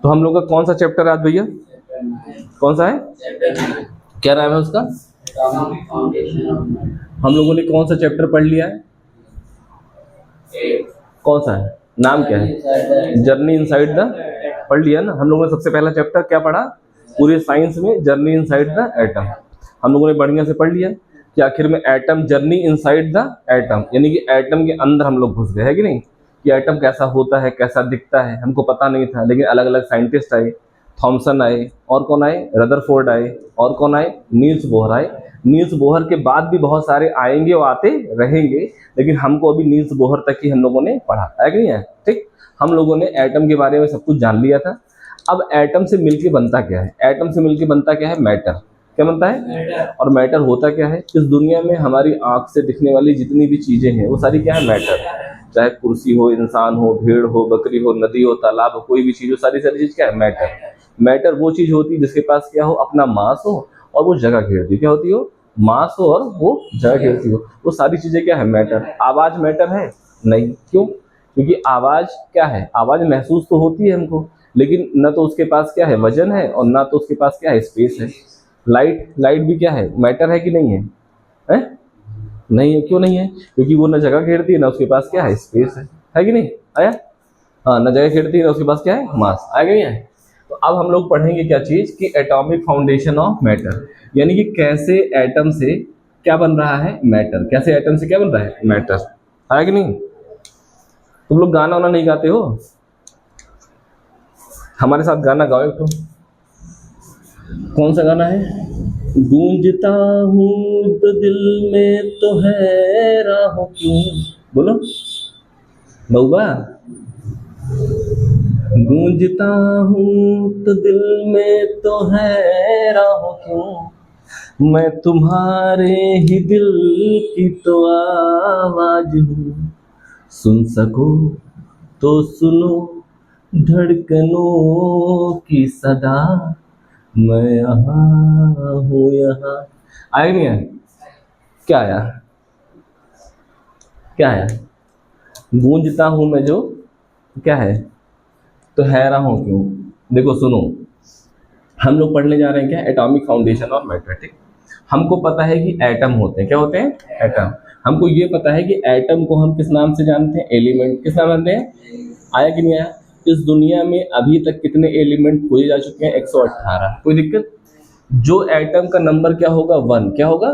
तो हम लोग का कौन सा चैप्टर है आज भैया? कौन सा है? क्या नाम है उसका? हम लोगों ने कौन सा चैप्टर पढ़ लिया है? कौन सा है? नाम क्या है? जर्नी इनसाइड द, पढ़ लिया ना हम लोगों ने। सबसे पहला चैप्टर क्या पढ़ा पूरे साइंस में? Journey inside the atom. हम लोगों ने बढ़िया से पढ़ लिया कि आखिर में atom, journey inside the atom, यानी कि एटम के अंदर हम लोग घुस गए, है कि नहीं? कि एटम कैसा होता है, कैसा दिखता है, हमको पता नहीं था, लेकिन अलग अलग साइंटिस्ट आए, थॉमसन आए, और कौन आए? रदरफोर्ड आए, और कौन आए? नील्स बोहर आए। नील्स बोहर के बाद भी बहुत सारे आएंगे और आते रहेंगे, लेकिन हमको अभी नील्स बोहर तक ही हम लोगों ने पढ़ा है कि नहीं है? ठीक, हम लोगों ने एटम के बारे में सब कुछ जान लिया था। अब एटम से मिलके बनता क्या है? एटम से मिलके बनता क्या है? मैटर। क्या बनता है? और मैटर होता क्या है? इस दुनिया में हमारी आंख से दिखने वाली जितनी भी चीजें हैं वो सारी क्या है? मैटर। चाहे कुर्सी हो, इंसान हो, भेड़ हो, बकरी हो, नदी हो, तालाब हो, कोई भी चीज हो, सारी सारी चीज क्या है? मैटर। मैटर वो चीज होती है जिसके पास क्या हो? अपना मास हो और वो जगह घेरती। क्या होती हो? मास हो और वो जगह घेरती हो। वो सारी चीजें क्या है? मैटर। आवाज मैटर है? नहीं। क्यों? क्योंकि आवाज क्या है? आवाज महसूस तो होती है हमको, लेकिन न तो उसके पास क्या है? वजन है, और ना तो उसके पास क्या है? स्पेस है। लाइट, लाइट भी क्या है? मैटर है कि नहीं है? हैं? नहीं है। क्यों नहीं है? क्योंकि वो न जगह घेरती है, ना उसके पास क्या है? स्पेस है कि नहीं? आया? हाँ, न जगह घेरती है, ना उसके पास क्या है? मास। आया कि नहीं है? तो अब हम लोग पढ़ेंगे क्या चीज कि एटॉमिक फाउंडेशन ऑफ मैटर, यानी कि कैसे एटम से क्या बन रहा है? मैटर। कैसे एटम से क्या बन रहा है? मैटर। आया कि नहीं? तुम लोग गाना वाना नहीं गाते हो? हमारे साथ गाना गाओ एक तो। कौन सा गाना है? गूंजता हूँ तो दिल में तो है राहों क्यों, बोलो बउआ। गूंजता हूँ तो दिल में तो है राहों क्यों, मैं तुम्हारे ही दिल की तो आवाज हूँ, सुन सको तो सुनो धड़कनों की सदा, मैं यहाँ हूँ यहाँ। आया नहीं है? क्या आया? क्या है? गूंजता हूँ मैं जो, क्या है? तो हैरान हूँ क्यों। देखो सुनो, हम लोग पढ़ने जा रहे हैं क्या? Atomic foundation of matter. ठीक, हमको पता है कि एटम होते हैं। क्या होते हैं? एटम। हमको ये पता है कि एटम को हम किस नाम से जानते हैं? एलिमेंट। किस नाम जानते हैं? आया कि नहीं आया? इस दुनिया में अभी तक कितने एलिमेंट खोजे जा चुके हैं? 118। कोई दिक्कत? जो एटम का नंबर क्या होगा? 1। क्या होगा?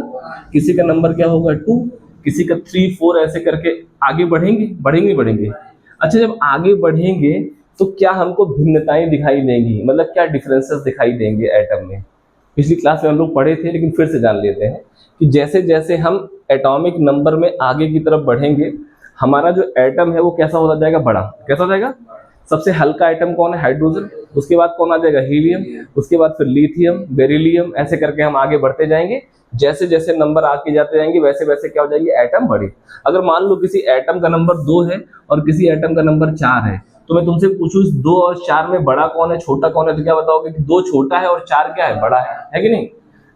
किसी का नंबर क्या होगा? 2, किसी का 3, 4, ऐसे करके आगे बढ़ेंगे, बढ़ेंगे, बढ़ेंगे। अच्छा, जब आगे बढ़ेंगे तो क्या हमको भिन्नताएं दिखाई देंगी? मतलब क्या डिफरेंसेस दिखाई देंगे एटम में? पिछली क्लास में हम लोग पढ़े थे, लेकिन फिर से जान लेते हैं कि जैसे जैसे हम एटॉमिक नंबर में आगे की तरफ बढ़ेंगे, हमारा जो एटम है वो कैसा होता जाएगा? बड़ा। कैसा हो जाएगा? सबसे हल्का एटम कौन है? हाइड्रोजन। उसके बाद कौन आ जाएगा? हीलियम। उसके बाद फिर लिथियम, बेरिलियम, ऐसे करके हम आगे बढ़ते जाएंगे। जैसे जैसे नंबर आगे जाते जाएंगे वैसे वैसे क्या हो जाएंगे? एटम बड़े। अगर मान लो किसी एटम का नंबर 2 है और किसी एटम का नंबर 4 है, तो मैं तुमसे पूछूं इस 2 और 4 में बड़ा कौन है, छोटा कौन है, तो क्या बताओगे? कि 2 छोटा है और 4 क्या है? बड़ा है कि नहीं?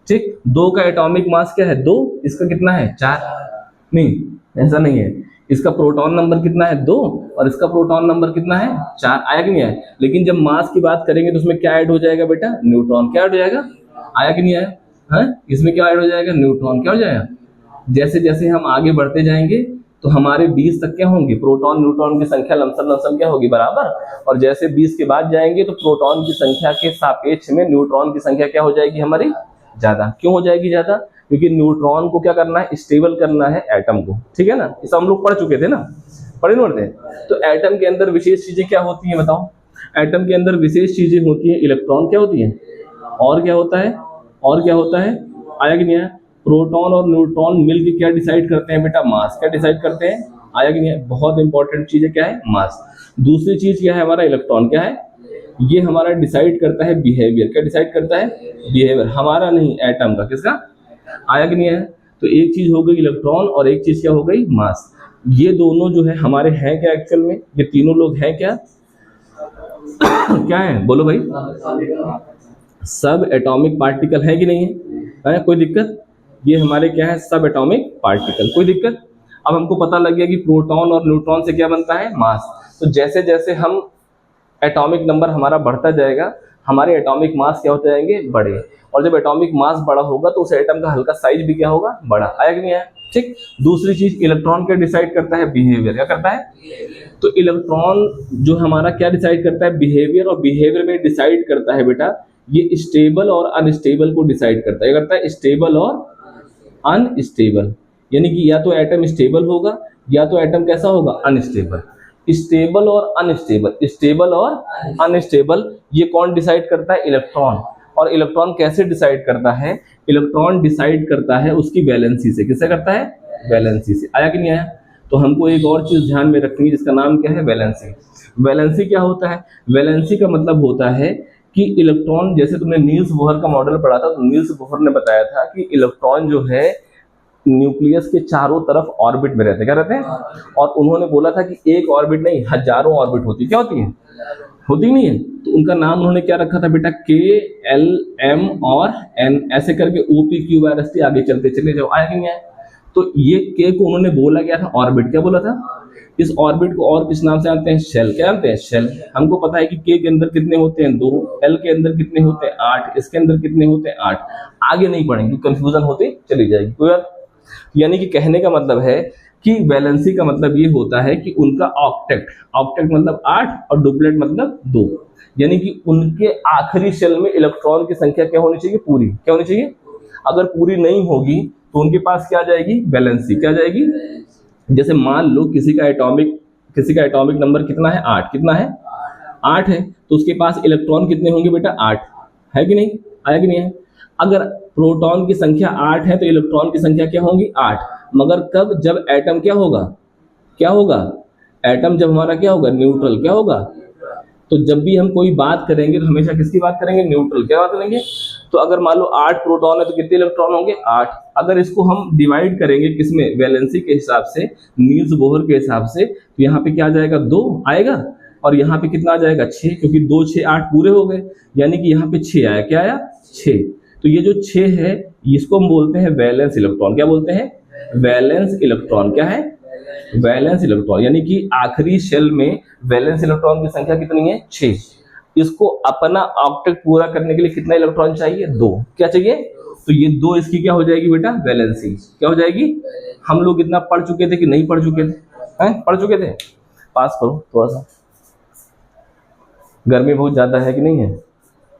ठीक, 2 का एटॉमिक मास क्या है? 2। इसका कितना है? 4। नहीं, ऐसा नहीं है। इसका प्रोटॉन नंबर कितना है? 2, और इसका प्रोटॉन नंबर कितना है? 4। आया कि नहीं आया? लेकिन जब मास की बात करेंगे तो उसमें क्या ऐड हो जाएगा बेटा? न्यूट्रॉन। क्या ऐड हो जाएगा? आया कि नहीं आया? है, इसमें क्या ऐड हो जाएगा? न्यूट्रॉन। क्या हो जाएगा? जैसे जैसे हम आगे बढ़ते जाएंगे तो हमारे 20 तक क्या होंगे? प्रोटॉन न्यूट्रॉन की संख्या लमसम लमसम क्या होगी? बराबर। और जैसे 20 के बाद जाएंगे तो प्रोटॉन की संख्या के सापेक्ष में न्यूट्रॉन की संख्या क्या हो जाएगी हमारी? ज्यादा। क्यों हो जाएगी ज्यादा? क्योंकि न्यूट्रॉन को क्या करना है? स्टेबल करना है एटम को। ठीक है ना? इसे हम लोग पढ़ चुके थे ना, पढ़े नहीं पढ़ते? तो एटम के अंदर विशेष चीजें क्या होती हैं बताओ? एटम के अंदर विशेष चीजें होती हैं। इलेक्ट्रॉन क्या होती है? और क्या होता है? और क्या होता है? आया कि नहीं आया? प्रोटॉन और न्यूट्रॉन मिलकर क्या डिसाइड करते हैं बेटा? मास। क्या डिसाइड करते हैं? आया कि नहीं आया? बहुत इंपॉर्टेंट चीज है, क्या है? मास। दूसरी चीज क्या है? हमारा इलेक्ट्रॉन क्या है? ये हमारा डिसाइड करता है बिहेवियर। क्या डिसाइड करता है? बिहेवियर। हमारा नहीं, एटम का। किसका? आया कि नहीं आया? तो एक चीज हो गई इलेक्ट्रॉन और एक चीज क्या हो गई? मास। ये दोनों जो है हमारे हैं क्या एक्चुअल में? ये तीनों लोग हैं क्या? क्या है? बोलो भाई। सब एटॉमिक पार्टिकल है कि नहीं है? कोई दिक्कत? ये हमारे क्या है? सब एटॉमिक पार्टिकल। कोई दिक्कत? अब हमको पता लग गया कि प्रोटॉन और न्यूट्रॉन से क्या बनता है? मास। तो जैसे जैसे हम एटॉमिक नंबर हमारा बढ़ता जाएगा, हमारे एटॉमिक मास क्या होते जाएंगे, बड़े। और जब एटॉमिक मास बड़ा होगा तो उस एटम का हल्का साइज भी क्या होगा, बड़ा। आया कि नहीं आया? ठीक। दूसरी चीज, इलेक्ट्रॉन क्या डिसाइड करता है, बिहेवियर। क्या करता है? तो इलेक्ट्रॉन जो हमारा क्या डिसाइड करता है, बिहेवियर। और बिहेवियर में डिसाइड करता है बेटा, ये स्टेबल और अनस्टेबल को डिसाइड करता है। क्या करता है? स्टेबल और अनस्टेबल। यानी कि या तो एटम स्टेबल होगा या तो एटम कैसा होगा, अनस्टेबल। स्टेबल और अनस्टेबल, स्टेबल और अनस्टेबल, ये कौन डिसाइड करता है, इलेक्ट्रॉन। और इलेक्ट्रॉन कैसे डिसाइड करता है, इलेक्ट्रॉन डिसाइड करता है उसकी वैलेंसी से। किससे करता है, वैलेंसी से। आया कि नहीं आया? तो हमको एक और चीज ध्यान में रखनी है जिसका नाम क्या है, वैलेंसी। वैलेंसी क्या होता है, वैलेंसी का मतलब होता है कि इलेक्ट्रॉन, जैसे तुमने नील्स बोहर का मॉडल पढ़ा था, तो नील्स बोहर ने बताया था कि इलेक्ट्रॉन जो है न्यूक्लियस के चारों तरफ ऑर्बिट में रहते। क्या रहते हैं? और उन्होंने बोला था कि एक ऑर्बिट नहीं, हजारों ऑर्बिट होती। क्या होती है? होती नहीं है। तो उनका नाम उन्होंने क्या रखा था बेटा, के, एल, एम और एन, ऐसे करके O, P, Q, R, S, T आगे चलते चले जाओ। आया कि नहीं आया? तो ये के को उन्होंने बोला गया था ऑर्बिट। क्या बोला था? इस ऑर्बिट को और किस नाम से जानते हैं, शेल। क्या जानते हैं, शेल। हमको पता है कि के अंदर कितने होते हैं, 2, एल के अंदर कितने होते हैं, 8, इसके अंदर कितने होते हैं, 8। आगे नहीं पढ़ेंगे, कंफ्यूजन होती चली जाएगी। कोई बात? यानी कि कहने का मतलब है कि वैलेंसी का मतलब ये होता है कि उनका ऑक्टेट, ऑक्टेट मतलब 8 और डुप्लेट मतलब 2, यानी कि उनके आखिरी शेल में इलेक्ट्रॉन की संख्या क्या होनी चाहिए, पूरी। क्या होनी चाहिए? अगर पूरी नहीं होगी तो उनके पास क्या जाएगी, वैलेंसी। क्या जाएगी? जैसे मान लो किसी का एटॉमिक नंबर कितना है, 8। कितना है? 8 है। तो उसके पास इलेक्ट्रॉन कितने होंगे बेटा, 8 है कि नहीं? आया कि नहीं है? अगर प्रोटॉन की संख्या 8 है तो इलेक्ट्रॉन की संख्या क्या होगी, 8। मगर कब, जब एटम क्या होगा, क्या होगा, एटम जब हमारा क्या होगा, न्यूट्रल। क्या होगा? तो जब भी हम कोई बात करेंगे तो हमेशा किसकी बात करेंगे, न्यूट्रल। क्या बात करेंगे? तो अगर मान लो 8 प्रोटॉन है तो कितने इलेक्ट्रॉन होंगे, 8। अगर इसको हम डिवाइड करेंगे किसमें, वैलेंसी के हिसाब से, नील्स बोहर के हिसाब से, तो यहाँ पे क्या आ जाएगा, 2 आएगा। और यहाँ पे कितना आ जाएगा, 6, क्योंकि 2, 6, 8 पूरे हो गए, यानी कि यहाँ पे 6 आया। क्या आया, 6। तो ये जो 6 है, इसको हम बोलते हैं वैलेंस इलेक्ट्रॉन। क्या बोलते हैं, वैलेंस इलेक्ट्रॉन। क्या है, वैलेंस इलेक्ट्रॉन। यानी कि आखिरी शेल में वैलेंस इलेक्ट्रॉन की संख्या कितनी है, 6। इसको अपना ऑक्टेट पूरा करने के लिए कितना इलेक्ट्रॉन चाहिए, 2। क्या चाहिए? तो ये 2 इसकी क्या हो जाएगी बेटा, वैलेंसी। क्या हो जाएगी? हम लोग इतना पढ़ चुके थे कि नहीं पढ़ चुके थे, हैं? पढ़ चुके थे। पास करो थोड़ा सा, गर्मी बहुत ज्यादा है कि नहीं है,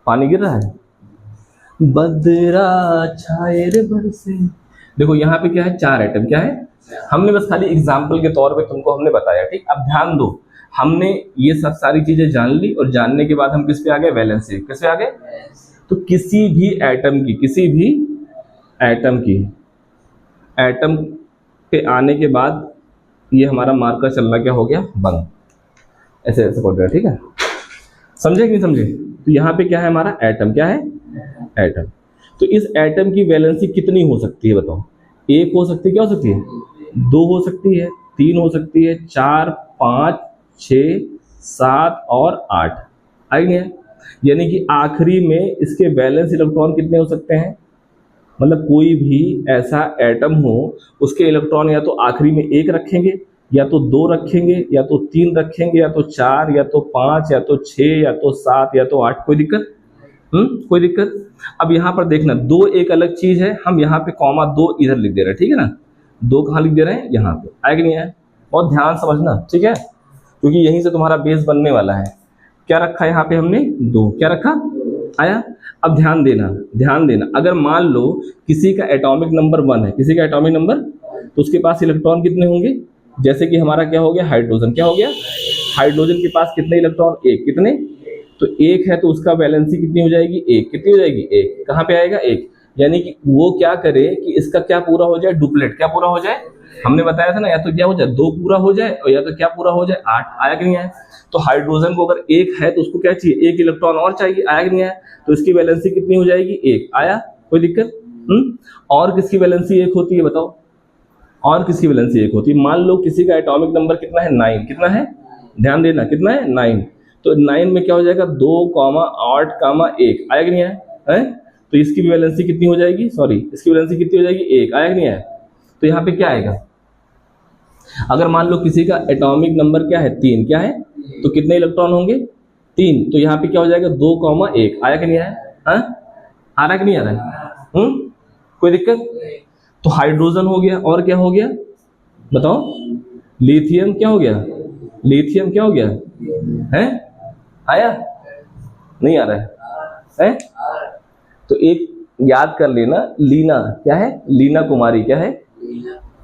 पानी गिर रहा है, बदरा छाए रे बरसे। देखो यहाँ पे क्या है, 4 एटम। क्या है, हमने बस खाली एग्जाम्पल के तौर पे तुमको हमने बताया। ठीक, अब ध्यान दो, हमने ये सब सारी चीजें जान ली और जानने के बाद हम किस पे आ गए, वैलेंसी। किस पे आ गए? तो किसी भी एटम पे आने के बाद ये हमारा मार्कर चलना क्या हो गया, बंद। ऐसे ऐसे पढ़ रहा है। ठीक है, समझे कि नहीं समझे? तो यहाँ पे क्या है हमारा एटम। क्या है, एटम। तो इस एटम की वैलेंसी कितनी हो सकती है बताओ? 1 हो सकती है, क्या हो सकती है, 2 हो सकती है, 3 हो सकती है, 4, 5, 6, 7 और 8। आई नहीं है? यानी कि आखिरी में इसके वैलेंस इलेक्ट्रॉन कितने हो सकते हैं, मतलब कोई भी ऐसा एटम हो उसके इलेक्ट्रॉन या तो आखिरी में 1 रखेंगे, या तो 2 रखेंगे, या तो 3 रखेंगे, या तो 4, या तो 5, या तो 6, या तो 7, या तो 8। कोई दिक्कत? कोई दिक्कत? अब यहाँ पर देखना, 2 एक अलग चीज है, हम यहाँ पे कॉमा 2 इधर लिख दे रहे हैं। ठीक है ना, 2 कहाँ लिख दे रहे हैं, यहाँ पे। आया कि नहीं आया? बहुत ध्यान समझना, ठीक है, क्योंकि यहीं से तुम्हारा बेस बनने वाला है। क्या रखा यहाँ पे हमने, 2। क्या रखा, आया? अब ध्यान देना, ध्यान देना, अगर मान लो किसी का एटॉमिक नंबर 1 है, किसी का एटॉमिक नंबर, तो उसके पास इलेक्ट्रॉन कितने होंगे? जैसे कि हमारा क्या हो गया, हाइड्रोजन। क्या हो गया, हाइड्रोजन के पास कितने इलेक्ट्रॉन, 1। कितने? तो 1 है, तो उसका वैलेंसी कितनी हो जाएगी, 1। कितनी हो जाएगी, 1। कहाँ पे आएगा, 1। यानी कि वो क्या करे कि इसका क्या पूरा हो जाए, डुप्लेट। क्या पूरा हो जाए, हमने बताया था ना, या तो क्या हो जाए, 2 पूरा हो जाए, और या तो क्या पूरा हो जाए, 8। आया कि नहीं आया? तो हाइड्रोजन को अगर 1 है तो उसको क्या चाहिए, 1 इलेक्ट्रॉन और चाहिए। आया कि नहीं आया? तो इसकी वैलेंसी कितनी हो जाएगी, 1। आया? कोई दिक्कत? और किसकी वैलेंसी 1 होती है बताओ? और किसकी वैलेंसी 1 होती है? मान लो किसी का एटॉमिक नंबर कितना है, 9। कितना है, ध्यान देना, कितना है, 9। तो 9 में क्या हो जाएगा, 2, 8, 1। आया कि नहीं आया? है? तो इसकी वैलेंसी कितनी हो जाएगी, सॉरी, इसकी वैलेंसी कितनी हो जाएगी, 1। आया कि नहीं आया? तो यहाँ पे क्या आएगा, अगर मान लो किसी का एटॉमिक नंबर क्या है, 3। क्या है? तो कितने इलेक्ट्रॉन होंगे, 3, तो यहाँ पे क्या हो जाएगा 2,1। आया कि नहीं आया? हाँ? आ रहा कि नहीं आ रहा है? कोई दिक्कत? तो हाइड्रोजन हो गया, और क्या हो गया बताओ? लिथियम क्या हो गया? लिथियम क्या हो गया है? आया? नहीं आ रहा है? तो एक याद कर लेना, लीना क्या है? लीना कुमारी क्या है?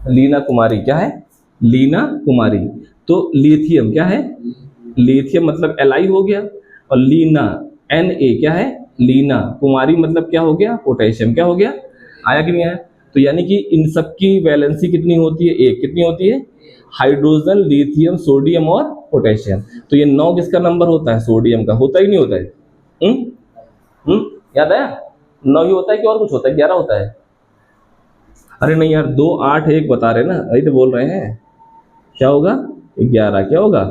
लीना कुमारी क्या है? लीना कुमारी। तो लिथियम क्या है? लिथियम मतलब Li हो गया, और लीना Na क्या है? लीना। कुमारी मतलब क्या हो गया? पोटेशियम। क्या हो गया? आया कि नहीं आया? तो यानी कि इन सब की वैलेंसी कितनी होती है? एक। कितनी होती है? हाइड्रोजन, लिथियम, सोडियम और पोटेशियम। तो ये 9 किसका नंबर होता है? सोडियम का। होता ही नहीं होता है? याद आया? 9 ही होता है कि और कुछ होता है? 11 होता है? अरे नहीं यार, 2, 8, 1 बता रहे ना, वही तो बोल रहे हैं। क्या होगा? 11। क्या होगा?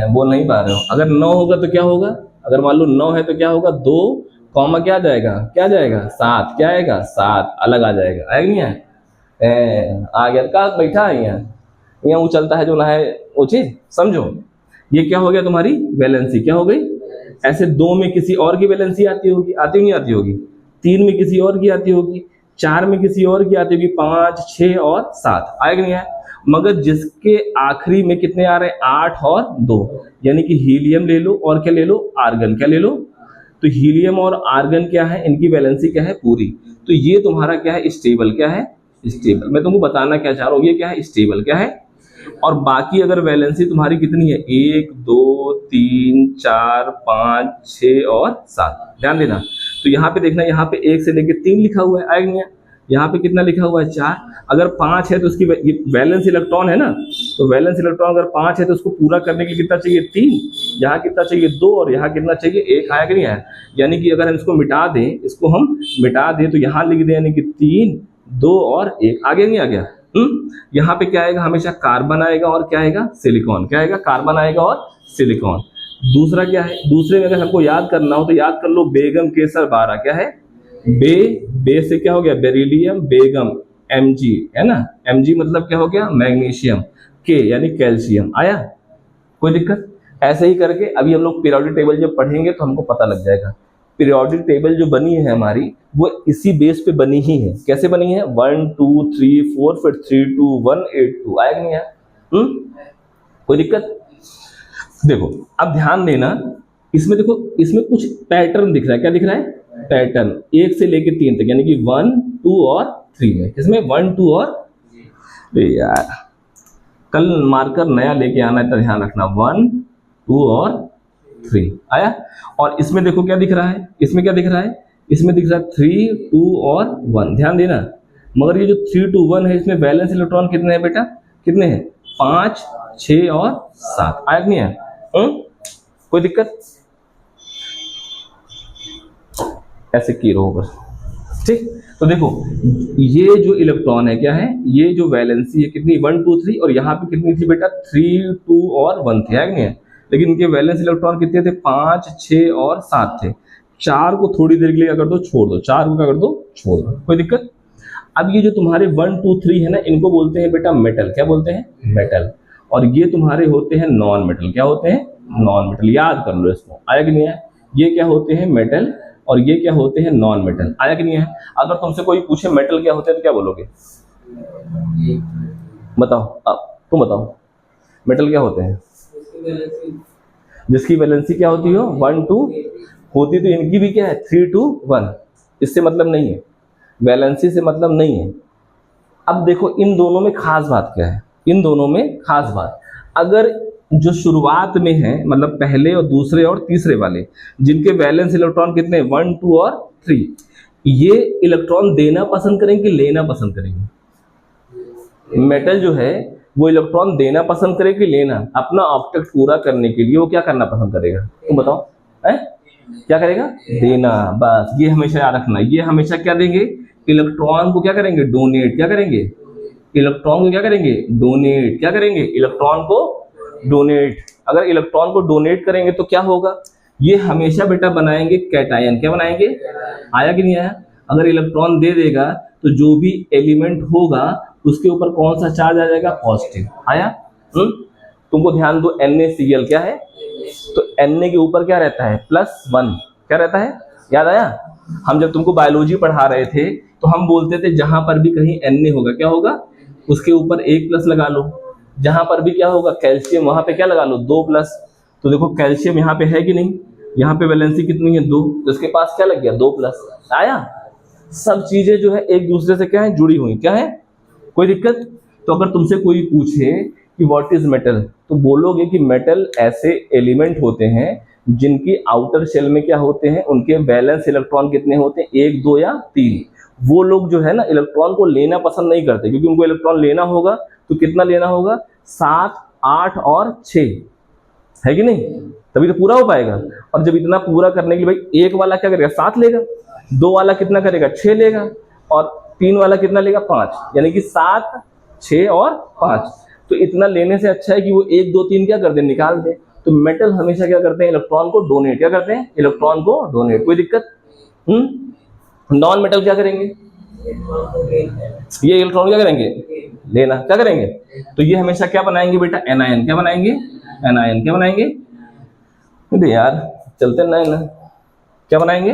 बोल नहीं पा रहे हो। अगर 9 होगा तो क्या होगा? अगर मान लो 9 है तो क्या होगा? 2 कॉमा क्या जाएगा? क्या जाएगा? 7। क्या आएगा? 7 अलग आ जाएगा। आएगा नहीं आया? आ गया। कहाँ बैठा है? यहाँ उछलता है जो ना है वो चीज, समझो। ये क्या हो गया? तुम्हारी वैलेंसी क्या हो गई? ऐसे 2 में किसी और की वैलेंसी आती होगी, आती नहीं आती होगी? 3 में किसी और की आती होगी, 4 में किसी और की आती होगी, 5, 6 और 7। आएगा नहीं आया? मगर जिसके आखिरी में कितने आ रहे हैं? 8 और 2। यानी कि हीलियम ले लो और क्या ले लो? आर्गन। क्या ले लो? तो हीलियम और आर्गन क्या है? इनकी वैलेंसी क्या है? पूरी। तो ये तुम्हारा क्या है? स्टेबल। क्या है? स्टेबल। मैं तुमको बताना क्या चाह रहा हूँ, ये क्या है? स्टेबल। क्या है? और बाकी अगर वैलेंसी तुम्हारी कितनी है? 1, 2, 3, 4, 5, 6 और 7। ध्यान देना। तो यहाँ पे देखना, यहाँ पे 1 से लेके 3 लिखा हुआ है। आएगा नहीं? यहाँ पे कितना लिखा हुआ है? 4। अगर 5 है तो उसकी वैलेंस इलेक्ट्रॉन है ना, तो वैलेंस इलेक्ट्रॉन अगर 5 है तो उसको पूरा करने के लिए कितना चाहिए? 3। यहाँ कितना चाहिए? 2। और यहाँ कितना चाहिए? 1। आया कि नहीं आया? यानी कि अगर हम इसको मिटा दें, इसको हम मिटा दें तो यहाँ लिख दें, यानी कि 3, 2 और 1। आगे नहीं आ गया? यहाँ पे क्या आएगा? हमेशा कार्बन आएगा और क्या आएगा? सिलिकॉन। क्या आएगा? कार्बन आएगा और सिलिकॉन। दूसरा क्या है? दूसरे में अगर हमको याद करना हो तो याद कर लो, बेगम केसर 12। क्या है? बे से क्या हो गया? बेरिलियम, बेगम, Mg है ना। Mg मतलब क्या हो गया? मैग्नीशियम। के यानी कैल्शियम। आया? कोई दिक्कत? ऐसे ही करके अभी हम लोग पीरियोडिक टेबल जब पढ़ेंगे तो हमको पता लग जाएगा। पीरियोडिक टेबल जो बनी है हमारी, वो इसी बेस पे बनी ही है। कैसे बनी है? 1, 2, 3, 4, फिर 3, 2, 1, 8, 2। आया कि नहीं आया? कोई दिक्कत? देखो अब ध्यान देना, इसमें देखो, इसमें कुछ पैटर्न दिख रहा है। क्या दिख रहा है? पैटर्न 1 से लेके 3 तक, यानी कि 1, 2 और 3 में। किसमें? 1, 2 और यार कल मार्कर नया लेके आना है तो ध्यान रखना। 1, 2 और 3। आया? और इसमें देखो क्या दिख रहा है? इसमें क्या दिख रहा है? इसमें दिख रहा है 3, 2 और 1। ध्यान देना। मगर ये जो 3, 2, 1 है, इसमें वैलेंस इलेक्ट्रॉन कितने हैं बेटा? कितने हैं? 5, 6 और 7। आया नहीं है? कोई दिक्कत? ऐसे की रहो बस। ठीक। तो देखो ये जो इलेक्ट्रॉन है क्या है? ये जो वैलेंसी है कितनी? 1, 2, 3। और यहाँ पे कितनी थी बेटा? 3, 2 और 1 थे। है नहीं है? लेकिन इनके वैलेंस इलेक्ट्रॉन कितने थे? 5, 6 और 7 थे। 4 को थोड़ी देर के लिए कर दो, छोड़ दो। 4 को क्या कर दो? छोड़ दो। कोई दिक्कत? अब ये जो तुम्हारे 1, 2, 3 है ना, इनको बोलते हैं बेटा मेटल। क्या बोलते हैं? मेटल। और ये तुम्हारे होते हैं नॉन मेटल। क्या होते हैं? Non metal. याद कर लो इसको। आया कि नहीं है? ये क्या होते हैं? मेटल। और ये क्या होते हैं? Non metal. आया कि नहीं है? अगर तुमसे कोई पूछे मेटल क्या होते हैं तो क्या बोलोगे? बताओ, अब तुम बताओ, मेटल क्या होते हैं? जिसकी वैलेंसी क्या होती हो? 1, 2 होती। तो इनकी भी क्या है? 3, 2, 1। इससे मतलब नहीं है, वैलेंसी से मतलब नहीं है। अब देखो इन दोनों में खास बात क्या है? इन दोनों में खास बात, अगर जो शुरुआत में है, मतलब पहले और दूसरे और तीसरे वाले, जिनके वैलेंस इलेक्ट्रॉन कितने? 1, 2 और 3, ये इलेक्ट्रॉन देना पसंद करेंगे कि लेना पसंद करेंगे? मेटल जो है वो इलेक्ट्रॉन देना पसंद करेगा कि लेना? अपना ऑब्जेक्ट पूरा करने के लिए वो क्या करना पसंद करेगा? तुम बताओ है? क्या करेगा? देना। बस ये हमेशा याद रखना। ये हमेशा क्या देंगे? इलेक्ट्रॉन को क्या करेंगे? डोनेट। क्या करेंगे? इलेक्ट्रॉन को क्या करेंगे? डोनेट। क्या करेंगे? इलेक्ट्रॉन को डोनेट। अगर इलेक्ट्रॉन को डोनेट करेंगे तो क्या होगा? ये हमेशा बेटा बनाएंगे कैटायन। क्या बनाएंगे? आया कि नहीं आया? अगर इलेक्ट्रॉन दे देगा तो जो भी एलिमेंट होगा उसके ऊपर कौन सा चार्ज आ जाएगा? पॉजिटिव। आया? तुमको ध्यान दो NaCl क्या है, तो Na के ऊपर क्या रहता है +1, क्या रहता है, याद आया? हम जब तुमको बायोलॉजी पढ़ा रहे थे तो हम बोलते थे जहां पर भी कहीं Na होगा क्या होगा, उसके ऊपर 1+ लगा लो, जहां पर भी क्या होगा कैल्शियम वहां पे क्या लगा लो 2+। तो देखो कैल्शियम यहाँ पे है कि नहीं, यहाँ पे वैलेंसी कितनी है 2, तो इसके पास क्या लग गया 2+। आया? सब चीजें जो है एक दूसरे से क्या है जुड़ी हुई, क्या है, कोई दिक्कत? तो अगर तुमसे कोई पूछे कि व्हाट इज मेटल, तो बोलोगे कि मेटल ऐसे एलिमेंट होते हैं जिनकी आउटर शेल में क्या होते हैं, उनके बैलेंस इलेक्ट्रॉन कितने होते हैं, 1, 2 या 3। वो लोग जो है ना इलेक्ट्रॉन को लेना पसंद नहीं करते, क्योंकि उनको इलेक्ट्रॉन लेना होगा तो कितना लेना होगा, 7, 8 और 6, है कि नहीं, तभी तो पूरा हो पाएगा। और जब इतना पूरा करने के लिए भाई एक वाला क्या करेगा 7 लेगा, 2 वाला कितना करेगा 6 लेगा, और 3 वाला कितना लेगा 5, यानी कि 7, 6 और 5। तो इतना लेने से अच्छा है कि वो 1, 2, 3 क्या कर दे, निकाल दे। तो मेटल हमेशा क्या करते हैं, इलेक्ट्रॉन को डोनेट, क्या करते हैं, इलेक्ट्रॉन को डोनेट। कोई दिक्कत? नॉन मेटल क्या करेंगे, ये इलेक्ट्रॉन क्या करेंगे, लेना, क्या करेंगे, तो ये हमेशा क्या बनाएंगे बेटा, एनायन, क्या बनाएंगे, एनायन, क्या बनाएंगे, अरे यार चलते ना, क्या बनाएंगे,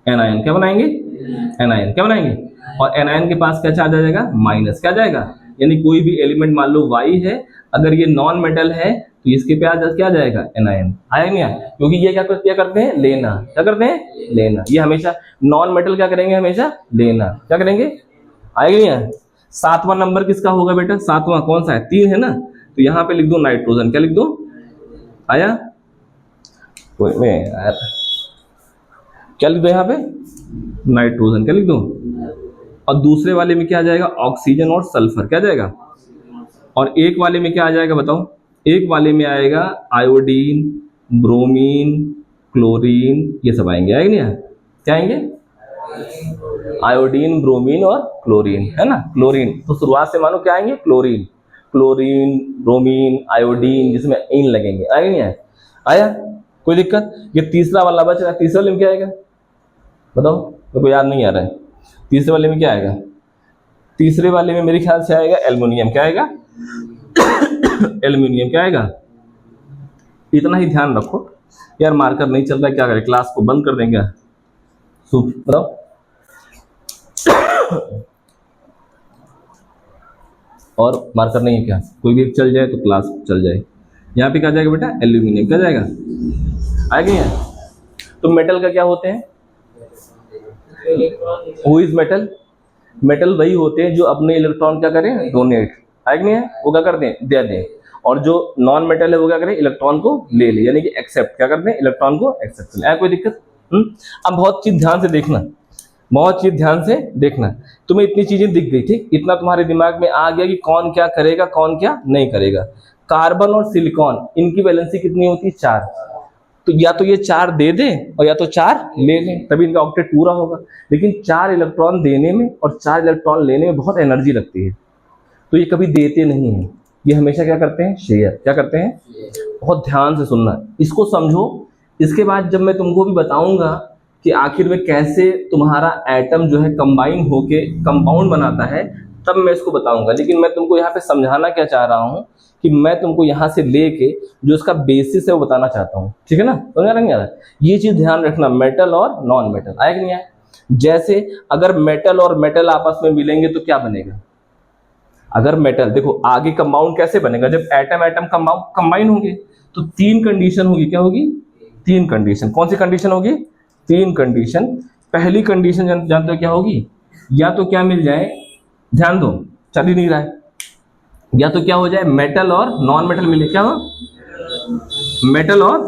एनायन, क्या बनाएंगे, एनायन, क्या बनाएंगे, और एनायन के पास क्या चार्ज आ जाएगा, माइनस, क्या जाएगा, यानी कोई भी एलिमेंट मान लो Y है, अगर ये नॉन मेटल है तो इसके पे क्या जाएगा, एनायन, आया नहीं आया, क्योंकि ये क्या करते हैं, लेना, क्या करते हैं, लेना। ये हमेशा नॉन मेटल क्या करेंगे, हमेशा लेना, क्या करेंगे, आएगा नहीं आया। 7वां नंबर किसका होगा बेटा, 7वां कौन सा है, 3 है ना, तो यहाँ पे लिख दो नाइट्रोजन, क्या लिख दो, आया, कोई में यार क्या लिख दो यहाँ पे, नाइट्रोजन, क्या लिख दो, और दूसरे वाले में क्या आ जाएगा, ऑक्सीजन और सल्फर, क्या जाएगा, और एक वाले में क्या आ जाएगा बताओ, एक वाले में आएगा आयोडीन, ब्रोमीन, क्लोरीन, ये सब आएंगे, आएंगे नहीं, क्या आएंगे, आयोडीन, ब्रोमीन और क्लोरीन, है ना, क्लोरीन, तो शुरुआत से मानो क्या आएंगे, क्लोरीन, क्लोरीन, ब्रोमीन, आयोडीन, जिसमें इन लगेंगे, आएंगे नहीं आया, कोई दिक्कत? ये तीसरा वाला बच रहा है, तीसरे वाले में क्या आएगा बताओ, मेरे को याद नहीं आ रहा है, तीसरे वाले में क्या आएगा, तीसरे वाले में मेरे ख्याल से आएगा एल्युमिनियम, क्या आएगा, एल्युमिनियम, क्या आएगा, इतना ही ध्यान रखो यार, मार्कर नहीं चल रहा है, क्या करें, क्लास को बंद कर देंगे, बताओ और मार्कर नहीं है क्या, कोई भी चल जाए तो क्लास चल जाए। यहाँ पे क्या जाएगा बेटा, एल्यूमिनियम, क्या जाएगा, आएगा नहीं है। तो मेटल का क्या होते हैं, हु इज मेटल, मेटल वही होते हैं जो अपने इलेक्ट्रॉन क्या करें, डोनेट, आएगा नहीं है, वो क्या कर दें, दे दें, और जो नॉन मेटल है वो क्या करें, इलेक्ट्रॉन को ले ले, यानी कि एक्सेप्ट, क्या करते हैं, इलेक्ट्रॉन को एक्सेप्ट ले, कोई दिक्कत? अब बहुत चीज ध्यान से देखना, बहुत चीज ध्यान से देखना, तुम्हें इतनी चीजें दिख गई, ठीक, इतना तुम्हारे दिमाग में आ गया कि कौन क्या करेगा, कौन क्या नहीं करेगा। कार्बन और सिलिकॉन, इनकी वैलेंसी कितनी होती है, 4, तो या तो ये 4 दे दे और या तो 4 ले लें, तभी इनका ऑक्टेट पूरा होगा। लेकिन 4 इलेक्ट्रॉन देने में और 4 इलेक्ट्रॉन लेने में बहुत एनर्जी लगती है, तो ये कभी देते नहीं है, ये हमेशा क्या करते हैं, शेयर, क्या करते हैं, बहुत ध्यान से सुनना, इसको समझो। इसके बाद जब मैं तुमको भी बताऊंगा कि आखिर में कैसे तुम्हारा एटम जो है कंबाइन होके कंपाउंड बनाता है, तब मैं इसको बताऊंगा। लेकिन मैं तुमको यहाँ पे समझाना क्या चाह रहा हूँ कि मैं तुमको यहाँ से लेके जो इसका बेसिस है वो बताना चाहता हूँ, ठीक है ना, समझ नहीं आ रहा, ये चीज ध्यान रखना, मेटल और नॉन मेटल, आया कि नहीं आया। जैसे अगर मेटल और मेटल आपस में मिलेंगे तो क्या बनेगा, अगर मेटल, देखो आगे कंपाउंड कैसे बनेगा, जब एटम एटम कंबाइन होंगे तो 3 कंडीशन होगी, क्या होगी, 3 कंडीशन, कौन सी कंडीशन होगी, 3 कंडीशन। पहली कंडीशन जानते हो क्या होगी, या तो क्या मिल जाए, ध्यान दो चल ही नहीं रहा है, या तो क्या हो जाए, मेटल और नॉन मेटल मिले, क्या हो, मेटल और,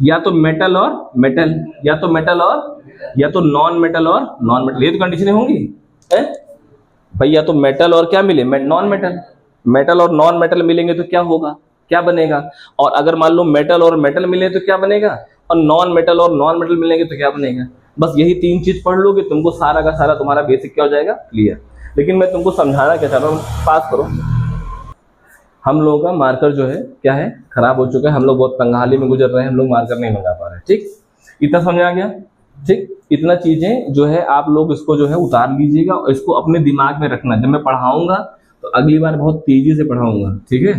या तो मेटल और मेटल, या तो मेटल और, या तो नॉन मेटल और नॉन मेटल, ये तो कंडीशनें होंगी है भाई, या तो मेटल और क्या मिले, नॉन मेटल, मेटल और नॉन मेटल मिलेंगे तो क्या होगा, क्या बनेगा, और अगर मान लो मेटल और मेटल मिले तो क्या बनेगा, और नॉन मेटल और नॉन मेटल मिलेंगे तो क्या बनेगा। बस यही 3 चीज पढ़ लोगे, तुमको सारा का सारा तुम्हारा बेसिक क्या हो जाएगा, क्लियर। लेकिन मैं तुमको समझाना क्या चाह रहा हूँ, पास करो। हम लोगों का मार्कर जो है क्या है, खराब हो चुका है, हम लोग बहुत तंगहाली में गुजर रहे हैं, हम लोग मार्कर नहीं मंगा पा रहे हैं, ठीक, इतना समझ आ गया, ठीक, इतना चीजें जो है आप लोग इसको जो है उतार लीजिएगा और इसको अपने दिमाग में रखना, जब मैं पढ़ाऊंगा तो अगली बार बहुत तेजी से पढ़ाऊंगा, ठीक है।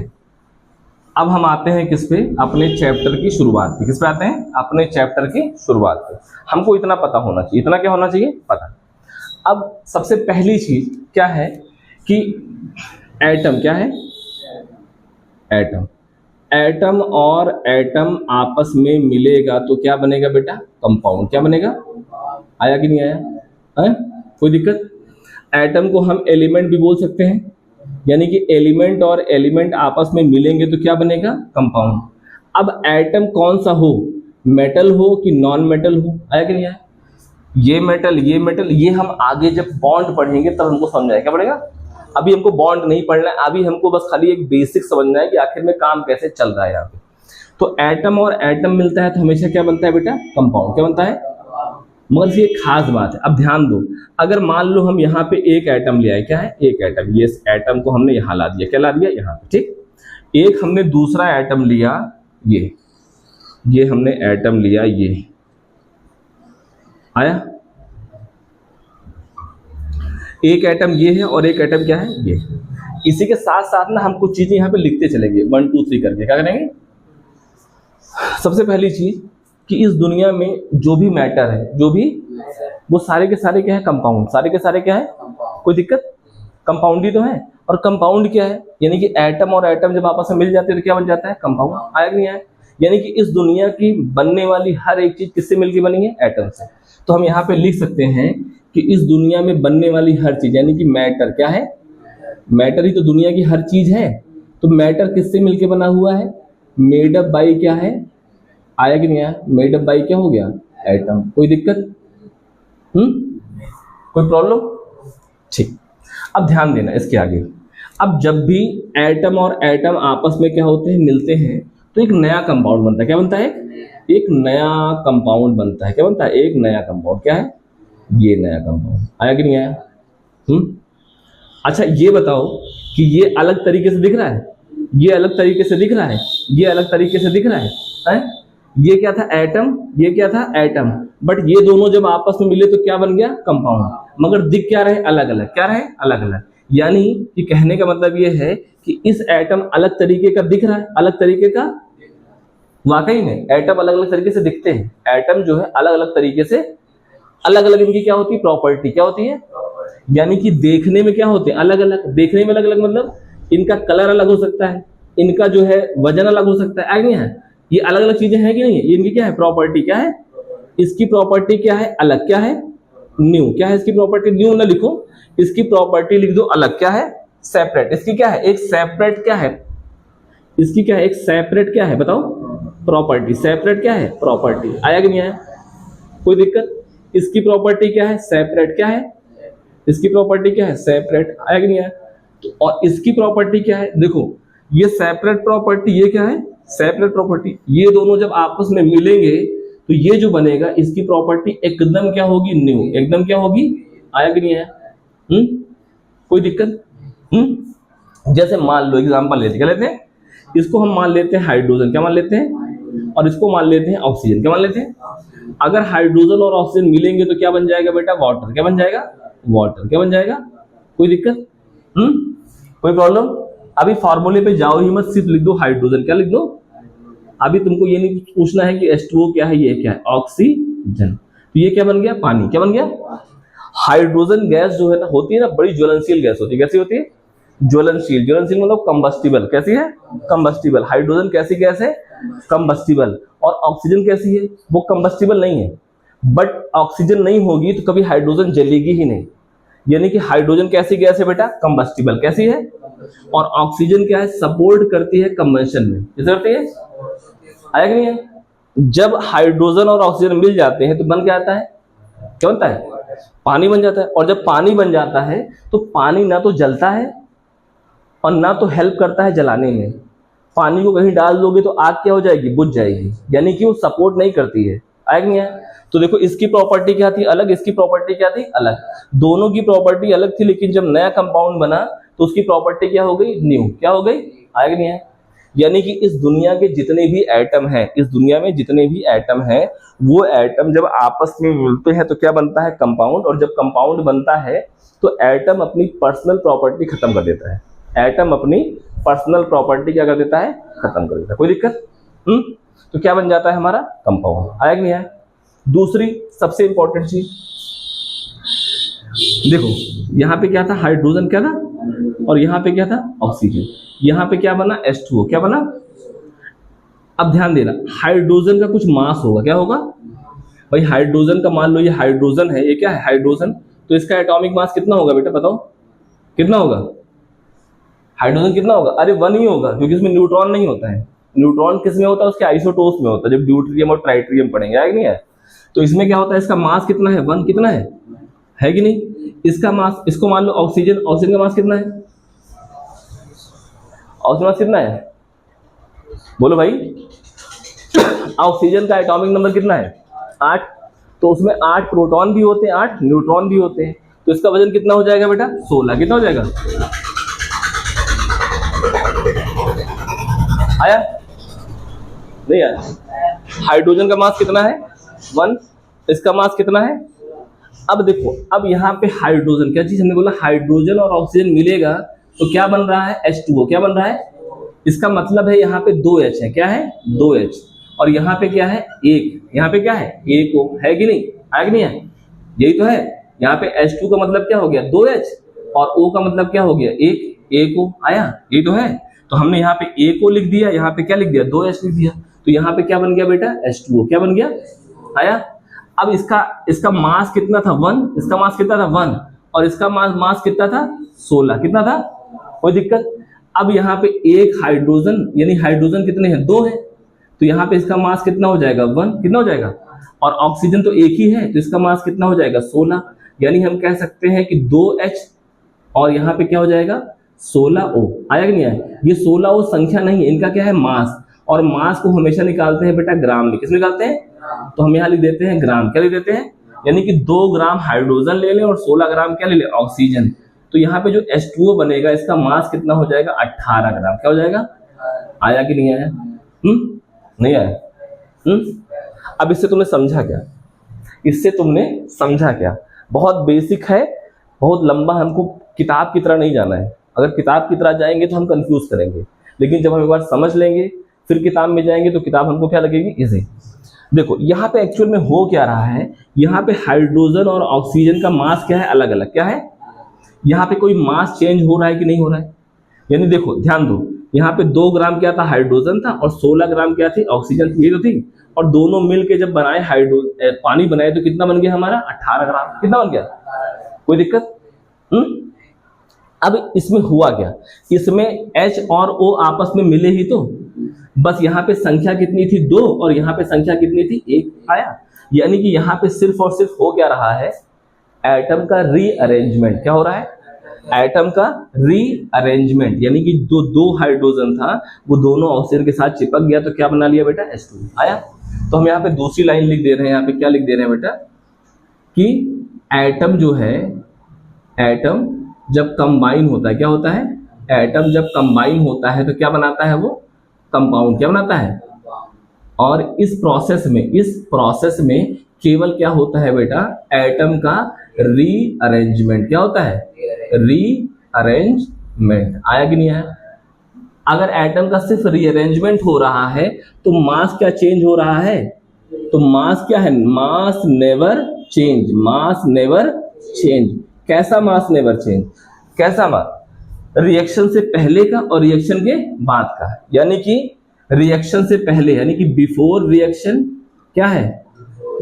अब हम आते हैं किस पे, अपने चैप्टर की शुरुआत पे। किस पे आते हैं, अपने चैप्टर की शुरुआत पे। हमको इतना पता होना चाहिए, इतना क्या होना चाहिए, पता। अब सबसे पहली चीज क्या है कि एटम क्या है, एटम। एटम और एटम आपस में मिलेगा तो क्या बनेगा बेटा, कंपाउंड। क्या बनेगा, आया कि नहीं आया, है कोई दिक्कत। एटम को हम एलिमेंट भी बोल सकते हैं, यानी कि एलिमेंट और एलिमेंट आपस में मिलेंगे तो क्या बनेगा, कंपाउंड। अब एटम कौन सा हो, मेटल हो कि नॉन मेटल हो, आया कि नहीं आया। ये मेटल ये मेटल, ये हम आगे जब बॉन्ड पढ़ेंगे तब हमको समझ आएगा, क्या पड़ेगा। अभी हमको बॉन्ड नहीं पढ़ना है, अभी हमको बस खाली एक बेसिक समझना है कि आखिर में काम कैसे चल रहा है यहाँ पे। तो एटम और एटम मिलता है तो हमेशा क्या बनता है बेटा, कंपाउंड। क्या बनता है, मगर ये खास बात है, अब ध्यान दो। अगर मान लो हम यहाँ पे एक एटम ले आए, क्या है, एक एटम, ये एटम को हमने यहाँ ला दिया, क्या ला दिया, यहाँ पे, ठीक। एक हमने दूसरा एटम लिया, ये हमने एटम लिया, ये आया। एक एटम ये है और एक एटम क्या है, ये। इसी के साथ साथ ना हम कुछ चीजें यहाँ पे लिखते चलेंगे 1 2 3 करके। क्या करेंगे, सबसे पहली चीज कि इस दुनिया में जो भी मैटर है, जो भी, वो सारे के सारे क्या है, कंपाउंड। सारे के सारे क्या है, कोई दिक्कत, कंपाउंड ही तो है। और कंपाउंड क्या है, यानी कि एटम और एटम जब आपस में मिल जाते हैं तो क्या बन जाता है, कंपाउंड। आया कि नहीं आया। यानी कि इस दुनिया की बनने वाली हर एक चीज किससे मिलकर बनी है, एटम से। तो हम यहाँ पे लिख सकते हैं कि इस दुनिया में बनने वाली हर चीज, यानी कि मैटर क्या है, मैटर ही तो दुनिया की हर चीज है। तो मैटर किससे मिलके बना हुआ है, मेड अप बाई क्या है, आया कि नहीं आया, मेड अप बाई क्या हो गया, एटम। कोई दिक्कत, कोई प्रॉब्लम, ठीक। अब ध्यान देना इसके आगे। अब जब भी एटम और एटम आपस में क्या होते हैं, मिलते हैं, तो एक नया कंपाउंड बनता है। क्या बनता है, एक नया कंपाउंड बनता है। क्या बनता है, एक नया कंपाउंड। क्या है, ये नया कंपाउंड। आया कि नहीं आया। अच्छा ये बताओ कि ये अलग तरीके से दिख रहा है, ये अलग तरीके से दिख रहा है, ये अलग तरीके से दिख रहा है? ये क्या था, एटम, ये क्या था, एटम। बट ये दोनों जब आपस में मिले तो क्या बन गया, कंपाउंड। मगर दिख क्या रहे, अलग अलग। क्या रहे, अलग अलग। यानी कि कहने का मतलब ये है कि इस एटम अलग तरीके का दिख रहा है, अलग तरीके का। वाकई में एटम अलग अलग तरीके से दिखते हैं। एटम जो है अलग अलग तरीके से, अलग अलग इनकी क्या होती है, प्रॉपर्टी। क्या होती है, यानी कि देखने में क्या होते हैं, अलग अलग। देखने में अलग अलग मतलब इनका कलर अलग हो सकता है, इनका जो है वजन अलग हो सकता है, नहीं है। ये अलग अलग चीजें हैं कि नहीं है, ये इनकी क्या है, प्रॉपर्टी। क्या है इसकी प्रॉपर्टी, क्या है, अलग। क्या है, न्यू। क्या है इसकी प्रॉपर्टी, न्यू ना लिखो, इसकी प्रॉपर्टी लिख दो अलग। क्या है, सेपरेट। इसकी क्या है, एक सेपरेट क्या है, इसकी क्या है, एक सेपरेट क्या है, बताओ, प्रॉपर्टी। सेपरेट क्या है, प्रॉपर्टी। आया कि नहीं आया, कोई दिक्कत। इसकी प्रॉपर्टी क्या है, सेपरेट। क्या है, इसकी प्रॉपर्टी क्या है, सेपरेट। आया कि नहीं आया। तो और इसकी प्रॉपर्टी क्या है, देखो ये सेपरेट प्रॉपर्टी, ये क्या है, सेपरेट प्रॉपर्टी। ये दोनों जब आपस में मिलेंगे तो ये जो बनेगा, इसकी प्रॉपर्टी एकदम क्या होगी, न्यू। एकदम क्या होगी, आया कि नहीं आया। कोई दिक्कत। जैसे मान लो एग्जांपल लेते, क्या लेते हैं, इसको हम मान लेते हैं हाइड्रोजन। क्या मान लेते हैं, और इसको मान लेते हैं ऑक्सीजन। क्या मान लेते हैं। अगर हाइड्रोजन और ऑक्सीजन मिलेंगे तो क्या बन जाएगा बेटा, वाटर। क्या बन जाएगा, वाटर। क्या बन जाएगा, कोई दिक्कत, कोई प्रॉब्लम। अभी फॉर्मूले पे जाओ ही मत, सिर्फ लिख दो हाइड्रोजन। क्या लिख दो, अभी तुमको ये नहीं पूछना है कि H2O क्या है, ये क्या है, ऑक्सीजन। तो ये क्या बन गया, पानी। क्या बन गया, हाइड्रोजन गैस जो है ना, होती है ना, बड़ी ज्वलनशील गैस होती है। कैसी होती है, ज्वलनशील। ज्वलनशील मतलब कंबस्टिबल। कैसी है, कंबस्टिबल। हाइड्रोजन कैसी गैस है, कंबस्टिबल। और ऑक्सीजन कैसी है, वो कंबस्टिबल नहीं है। बट ऑक्सीजन नहीं होगी तो कभी हाइड्रोजन जलेगी ही नहीं। यानी कि हाइड्रोजन कैसी गैस है बेटा, कंबस्टिबल। कैसी है, और ऑक्सीजन क्या है, सपोर्ट करती है कंबंशन में। किस करती है, आया कि नहीं है। जब हाइड्रोजन और ऑक्सीजन मिल जाते हैं तो बन क्या आता है, क्या बनता है, पानी बन जाता है। और जब पानी बन जाता है तो पानी ना तो जलता है और ना तो हेल्प करता है जलाने में। पानी को कहीं डाल दोगे तो आग क्या हो जाएगी, बुझ जाएगी। यानी कि वो सपोर्ट नहीं करती है। आया कि नहीं है। तो देखो इसकी प्रॉपर्टी क्या थी, अलग, इसकी प्रॉपर्टी क्या थी, अलग। दोनों की प्रॉपर्टी अलग थी, लेकिन जब नया कंपाउंड बना तो उसकी प्रॉपर्टी क्या हो गई, न्यू। क्या हो गई, आया कि नहीं है। यानी कि इस दुनिया के जितने भी एटम हैं, इस दुनिया में जितने भी एटम हैं, वो एटम जब आपस में मिलते हैं तो क्या बनता है, कंपाउंड। और जब कंपाउंड बनता है तो एटम अपनी पर्सनल प्रॉपर्टी खत्म कर देता है। एटम अपनी पर्सनल प्रॉपर्टी क्या कर देता है, खत्म कर देता है। कोई दिक्कत? तो क्या बन जाता है हमारा, कंपाउंड। आया कि नहीं आया? दूसरी सबसे इंपॉर्टेंट चीज देखो, यहाँ पे क्या था, हाइड्रोजन क्या था, और यहाँ पे क्या था, ऑक्सीजन। यहाँ पे क्या बना, H2O। क्या बना? अब ध्यान देना, हाइड्रोजन का कुछ मास होगा। क्या होगा भाई? हाइड्रोजन का, मान लो ये हाइड्रोजन है, ये क्या है, हाइड्रोजन, तो इसका एटॉमिक मास कितना होगा बेटा, बताओ कितना होगा? हाइड्रोजन कितना होगा? अरे 1 ही होगा, क्योंकि इसमें न्यूट्रॉन नहीं होता है। न्यूट्रॉन किस में होता है, उसके आइसोटोप्स में होता है, जब ड्यूटेरियम और ट्राइटेरियम पढ़ेंगे। है कि नहीं है? तो इसमें क्या होता है, इसका मास कितना है, 1 कितना है कि नहीं? इसका मास, इसको मान लो ऑक्सीजन, ऑक्सीजन का मास कितना है, ऑक्सीजन मास कितना है, बोलो भाई। ऑक्सीजन का एटॉमिक नंबर कितना है, 8। तो उसमें 8 प्रोटॉन भी होते हैं, 8 न्यूट्रॉन भी होते हैं। तो इसका वजन कितना हो जाएगा बेटा, 16। कितना हो जाएगा? आया नहीं आया? हाइड्रोजन का मास कितना है, 1। इसका मास कितना है? अब देखो, अब यहाँ पे हाइड्रोजन, क्या चीज हमने बोला, हाइड्रोजन और ऑक्सीजन मिलेगा तो क्या बन रहा है, H2O। क्या बन रहा है? इसका मतलब है यहाँ पे 2H है। क्या है? 2H। और यहाँ पे क्या है, 1। यहाँ पे क्या है, 1 O। है कि नहीं? है कि नहीं है? यही तो है। यहाँ पे H2 का मतलब क्या हो गया, 2H, और O का मतलब क्या हो गया, 1 O। आया? यही तो है। तो हमने यहाँ पे 1 O लिख दिया, यहाँ पे क्या लिख दिया, 2H लिख दिया। तो यहाँ पे क्या बन गया बेटा, H2O। क्या बन गया? आया? अब इसका मास कितना था, 1। इसका मास कितना था, 1। और इसका मास कितना था, 16। कितना था? कोई दिक्कत? अब यहाँ पे एक हाइड्रोजन, यानी हाइड्रोजन कितने हैं, 2 है। तो यहाँ पे इसका मास कितना हो जाएगा, 1। कितना हो जाएगा? और ऑक्सीजन तो 1 ही है, तो इसका मास कितना हो जाएगा, 16। यानी हम कह सकते हैं कि 2H और यहाँ पे क्या हो जाएगा, 16O। आया कि नहीं आया? ये 16O संख्या नहीं है, इनका क्या है, मास। और मास को हमेशा निकालते हैं बेटा ग्राम में। किस निकालते हैं? तो हम यहाँ लिख देते हैं ग्राम। क्या लिख देते हैं? यानी कि 2 ग्राम हाइड्रोजन ले लें और 16 ग्राम क्या ले लें, ऑक्सीजन। तो यहाँ पे जो H2O बनेगा, इसका मास कितना हो जाएगा, 18 ग्राम। क्या हो जाएगा? आया कि नहीं आया? नहीं आया? अब इससे तुमने समझा क्या? इससे तुमने समझा क्या? बहुत बेसिक है, बहुत लंबा, हमको किताब की तरह नहीं जाना है। अगर किताब की तरह जाएंगे तो हम कंफ्यूज करेंगे, लेकिन जब हम एक बार समझ लेंगे फिर किताब में जाएंगे तो किताब हमको क्या लगेगी, इजी। देखो यहाँ पे एक्चुअल में हो क्या रहा है, यहाँ पे हाइड्रोजन और ऑक्सीजन का मास क्या है, अलग अलग। क्या है? यहाँ पे कोई मास चेंज हो रहा है कि नहीं हो रहा है? यानी देखो ध्यान दो, यहाँ पे 2 ग्राम क्या था, हाइड्रोजन था, और 16 ग्राम क्या थी, ऑक्सीजन थी। ये तो थी, और दोनों मिलके जब बनाए पानी बनाए तो कितना बन गया हमारा, 18 ग्राम। कितना बन गया? कोई दिक्कत? अब इसमें हुआ क्या, इसमें H और O आपस में मिले ही तो, बस यहाँ पे संख्या कितनी थी, 2, और यहाँ पे संख्या कितनी थी, 1। आया? यानी कि यहाँ पे सिर्फ और सिर्फ हो क्या रहा है, एटम का रीअरेंजमेंट। क्या हो रहा है? एटम का रीअरेंजमेंट। यानी कि जो 2 हाइड्रोजन था वो दोनों ऑक्सीजन के साथ चिपक गया, तो क्या बना लिया बेटा, H2। आया? तो हम यहाँ पे दूसरी लाइन लिख दे रहे हैं। यहाँ पे क्या लिख दे रहे हैं बेटा, कि एटम जो है, एटम जब कंबाइन होता है, क्या होता है, एटम जब कंबाइन होता है तो क्या बनाता है वो, कंपाउंड। क्या बनाता है? और इस प्रोसेस में केवल क्या होता है बेटा, एटम का रीअरेंजमेंट। क्या होता है? रीअरेंजमेंट। आया कि नहीं आया? अगर एटम का सिर्फ रीअरेंजमेंट हो रहा है तो मास क्या चेंज हो रहा है, तो मास क्या है, मास नेवर चेंज। मास नेवर चेंज। कैसा मास नेवर चेंज? कैसा मास? रिएक्शन से पहले का और रिएक्शन के बाद का। यानी कि रिएक्शन से पहले, यानी कि बिफोर रिएक्शन क्या है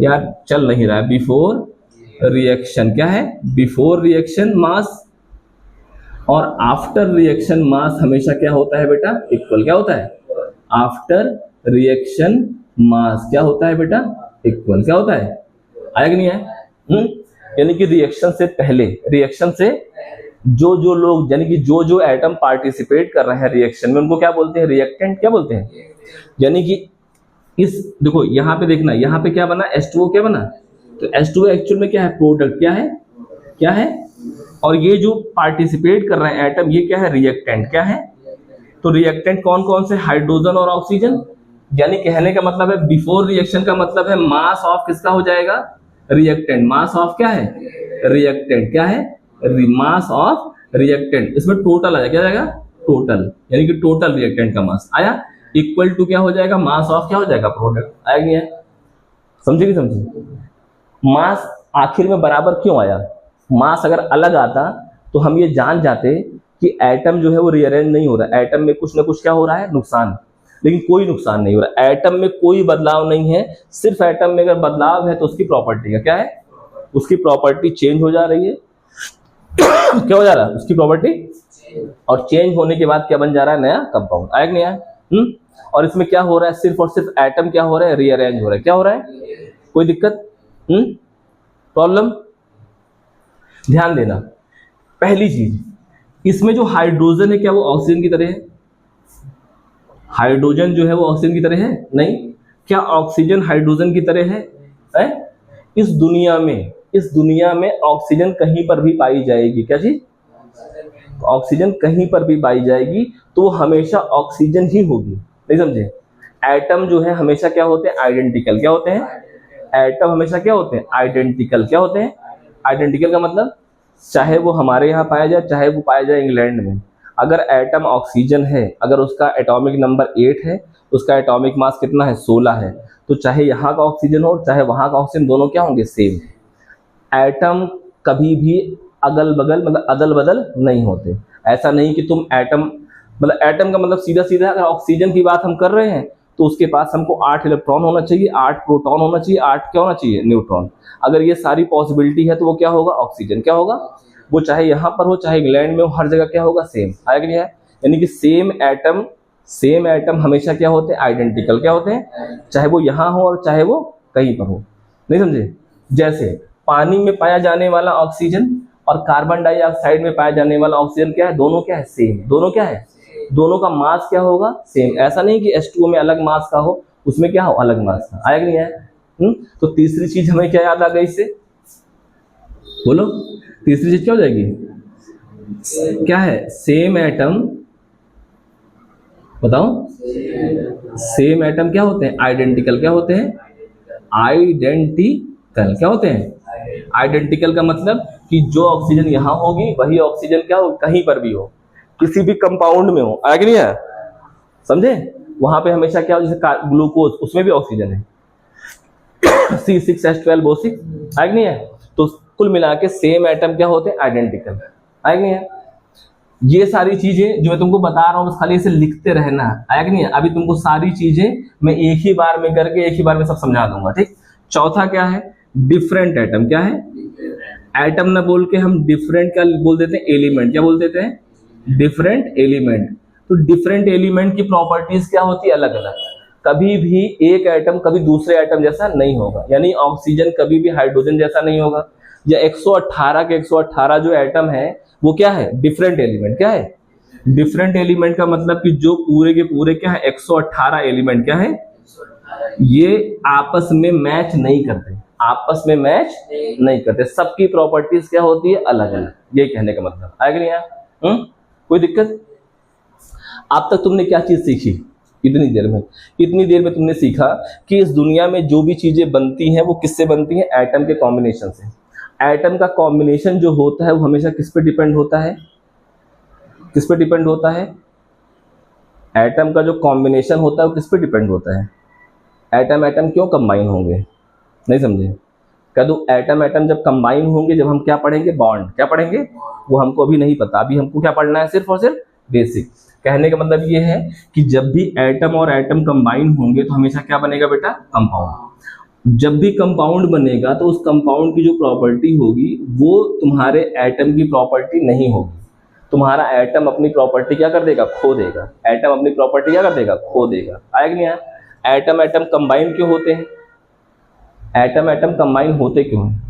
यार, चल नहीं रहा है, बिफोर रिएक्शन क्या है, बिफोर रिएक्शन मास, और आफ्टर रिएक्शन मास हमेशा क्या होता है बेटा, इक्वल। क्या होता है? आफ्टर रिएक्शन मास क्या होता है बेटा, इक्वल। क्या होता है? आया कि नहीं है? यानी कि रिएक्शन से पहले, रिएक्शन से जो लोग, यानी कि जो एटम पार्टिसिपेट कर रहे हैं रिएक्शन में, उनको क्या बोलते हैं, रिएक्टेंट। क्या बोलते हैं? यानी कि इस देखो यहाँ पे देखना, यहाँ पे क्या बना, H2O। क्या बना? तो H2O एक्चुअल में क्या है, प्रोडक्ट। क्या है? क्या है? और ये जो पार्टिसिपेट कर रहे हैं एटम, ये क्या है, रिएक्टेंट। क्या है? तो रिएक्टेंट कौन कौन से, हाइड्रोजन और ऑक्सीजन। यानी कहने का मतलब है, बिफोर रिएक्शन का मतलब है मास ऑफ किसका हो जाएगा, रिएक्टेंट। मास ऑफ क्या है, रिएक्टेंट। क्या है? Mass of reactant. इसमें टोटल आ जाएगा, क्या जाएगा, टोटल, यानी कि टोटल रिएक्टेंट का मास आया इक्वल टू क्या हो जाएगा, मास ऑफ क्या हो जाएगा, प्रोडक्ट। आया कि नहीं आया, समझे कि समझे। मास आखिर में बराबर क्यों आया, मास अगर अलग आता तो हम ये जान जाते कि एटम जो है वो रीअरेंज नहीं हो रहा है, एटम में कुछ ना कुछ क्या हो रहा है, नुकसान। लेकिन कोई नुकसान नहीं हो रहा है, एटम में कोई बदलाव नहीं है, सिर्फ एटम में अगर बदलाव है तो उसकी प्रॉपर्टी का क्या है, उसकी प्रॉपर्टी चेंज हो जा रही है। क्या हो जा रहा है, उसकी प्रॉपर्टी, और चेंज होने के बाद क्या बन जा रहा है, नया कंपाउंड। आया कि नहीं आया। और इसमें क्या हो रहा है, सिर्फ और सिर्फ एटम क्या हो रहा है, रीअरेंज हो रहा है। क्या हो रहा है, कोई दिक्कत, प्रॉब्लम। ध्यान देना, पहली चीज, इसमें जो हाइड्रोजन है क्या वो ऑक्सीजन की तरह है, हाइड्रोजन जो है वो ऑक्सीजन की तरह है, नहीं। क्या ऑक्सीजन हाइड्रोजन की तरह है? इस दुनिया में ऑक्सीजन कहीं पर भी पाई जाएगी, क्या चीज, ऑक्सीजन कहीं पर भी पाई जाएगी तो हमेशा ऑक्सीजन ही होगी, नहीं समझे। एटम जो है हमेशा क्या होते हैं, आइडेंटिकल। क्या होते हैं, एटम हमेशा क्या होते हैं, आइडेंटिकल। क्या होते हैं, आइडेंटिकल का मतलब चाहे वो हमारे यहाँ पाया जाए चाहे वो पाया जाए इंग्लैंड में, अगर एटम ऑक्सीजन है, अगर उसका एटॉमिक नंबर 8 है, उसका एटॉमिक मास कितना है, 16 है, तो चाहे यहाँ का ऑक्सीजन हो चाहे वहाँ का ऑक्सीजन, दोनों क्या होंगे, सेम। एटम कभी भी अगल बगल मतलब अदल बदल नहीं होते। ऐसा नहीं कि तुम एटम मतलब एटम का मतलब सीधा सीधा अगर ऑक्सीजन की बात हम कर रहे हैं तो उसके पास हमको 8 इलेक्ट्रॉन होना चाहिए, 8 प्रोटॉन होना चाहिए, 8 क्या होना चाहिए, न्यूट्रॉन। अगर ये सारी पॉसिबिलिटी है तो वो क्या होगा, ऑक्सीजन। क्या होगा, वो चाहे यहाँ पर हो चाहे इंग्लैंड में हो, हर जगह क्या होगा, सेम। आया कि नहीं है, यानी कि सेम एटम हमेशा क्या होते हैं, आइडेंटिकल। क्या होते हैं, चाहे वो यहाँ हो और चाहे वो कहीं पर हो, नहीं समझे। जैसे पानी में पाया जाने वाला ऑक्सीजन और कार्बन डाइऑक्साइड में पाया जाने वाला ऑक्सीजन क्या है, दोनों क्या है, सेम। दोनों क्या है, दोनों का मास क्या होगा, सेम। ऐसा नहीं कि H2O में अलग मास का हो, उसमें क्या हो, अलग मास का। आया कि नहीं आया। तो तीसरी चीज हमें क्या याद आ गई इससे, बोलो, तीसरी चीज क्या हो जाएगी, क्या है, सेम एटम। बताओ, सेम एटम क्या होते हैं, आइडेंटिकल। क्या होते हैं, आइडेंटिकल। क्या होते हैं, आइडेंटिकल का मतलब कि जो ऑक्सीजन यहाँ होगी वही ऑक्सीजन क्या हो, कहीं पर भी हो, किसी भी कंपाउंड में हो। आया कि नहीं है, समझे। वहां पे हमेशा क्या हो, जैसे ग्लूकोज, उसमें भी ऑक्सीजन है, C6H12O6। आया कि नहीं है। तो कुल मिला के सेम एटम क्या होते हैं, आइडेंटिकल। आया कि नहीं है। ये सारी चीजें जो मैं तुमको बता रहा हूँ बस खाली इसे लिखते रहना। आया कि नहीं है। अभी तुमको सारी चीजें मैं एक ही बार में करके एक ही बार में सब समझा दूंगा, ठीक। चौथा क्या है, डिफरेंट एटम। क्या है, एटम ना बोल के हम डिफरेंट क्या बोल देते हैं, एलिमेंट। क्या बोल देते हैं, डिफरेंट एलिमेंट। तो डिफरेंट एलिमेंट की प्रॉपर्टीज क्या होती है, अलग अलग। कभी भी एक एटम कभी दूसरे एटम जैसा नहीं होगा, यानी ऑक्सीजन कभी भी हाइड्रोजन जैसा नहीं होगा, या 118 के 118 जो एटम है वो क्या है, डिफरेंट एलिमेंट। क्या है, डिफरेंट एलिमेंट का मतलब कि जो पूरे के पूरे क्या है, 118 एलिमेंट क्या है, ये आपस में मैच नहीं करते, आपस में मैच नहीं करते, सबकी प्रॉपर्टीज क्या होती है, अलग अलग। ये कहने का मतलब आया कि नहीं आया। कोई दिक्कत। अब तक तुमने क्या चीज सीखी, इतनी देर में तुमने सीखा कि इस दुनिया में जो भी चीजें बनती हैं वो किससे बनती हैं, एटम के कॉम्बिनेशन से। एटम का कॉम्बिनेशन जो होता है वो हमेशा किस पे डिपेंड होता है, किस पे डिपेंड होता है, एटम का जो कॉम्बिनेशन होता है वो किस पे डिपेंड होता है। एटम एटम क्यों कंबाइन होंगे, नहीं समझे। कह दो, एटम एटम जब कंबाइन होंगे, जब हम क्या पढ़ेंगे, बॉन्ड। क्या पढ़ेंगे, वो हमको अभी नहीं पता, अभी हमको क्या पढ़ना है, सिर्फ और सिर्फ बेसिक। कहने का मतलब ये है कि जब भी एटम और एटम कंबाइन होंगे तो हमेशा क्या बनेगा बेटा, कंपाउंड। जब भी कंपाउंड बनेगा तो उस कंपाउंड की जो प्रॉपर्टी होगी वो तुम्हारे एटम की प्रॉपर्टी नहीं होगी। तुम्हारा एटम अपनी प्रॉपर्टी क्या कर देगा, खो देगा। एटम अपनी प्रॉपर्टी क्या कर देगा, खो देगा। आया कि नहीं आया। एटम एटम कंबाइन क्यों होते हैं, एटम एटम कंबाइन होते क्यों हैं,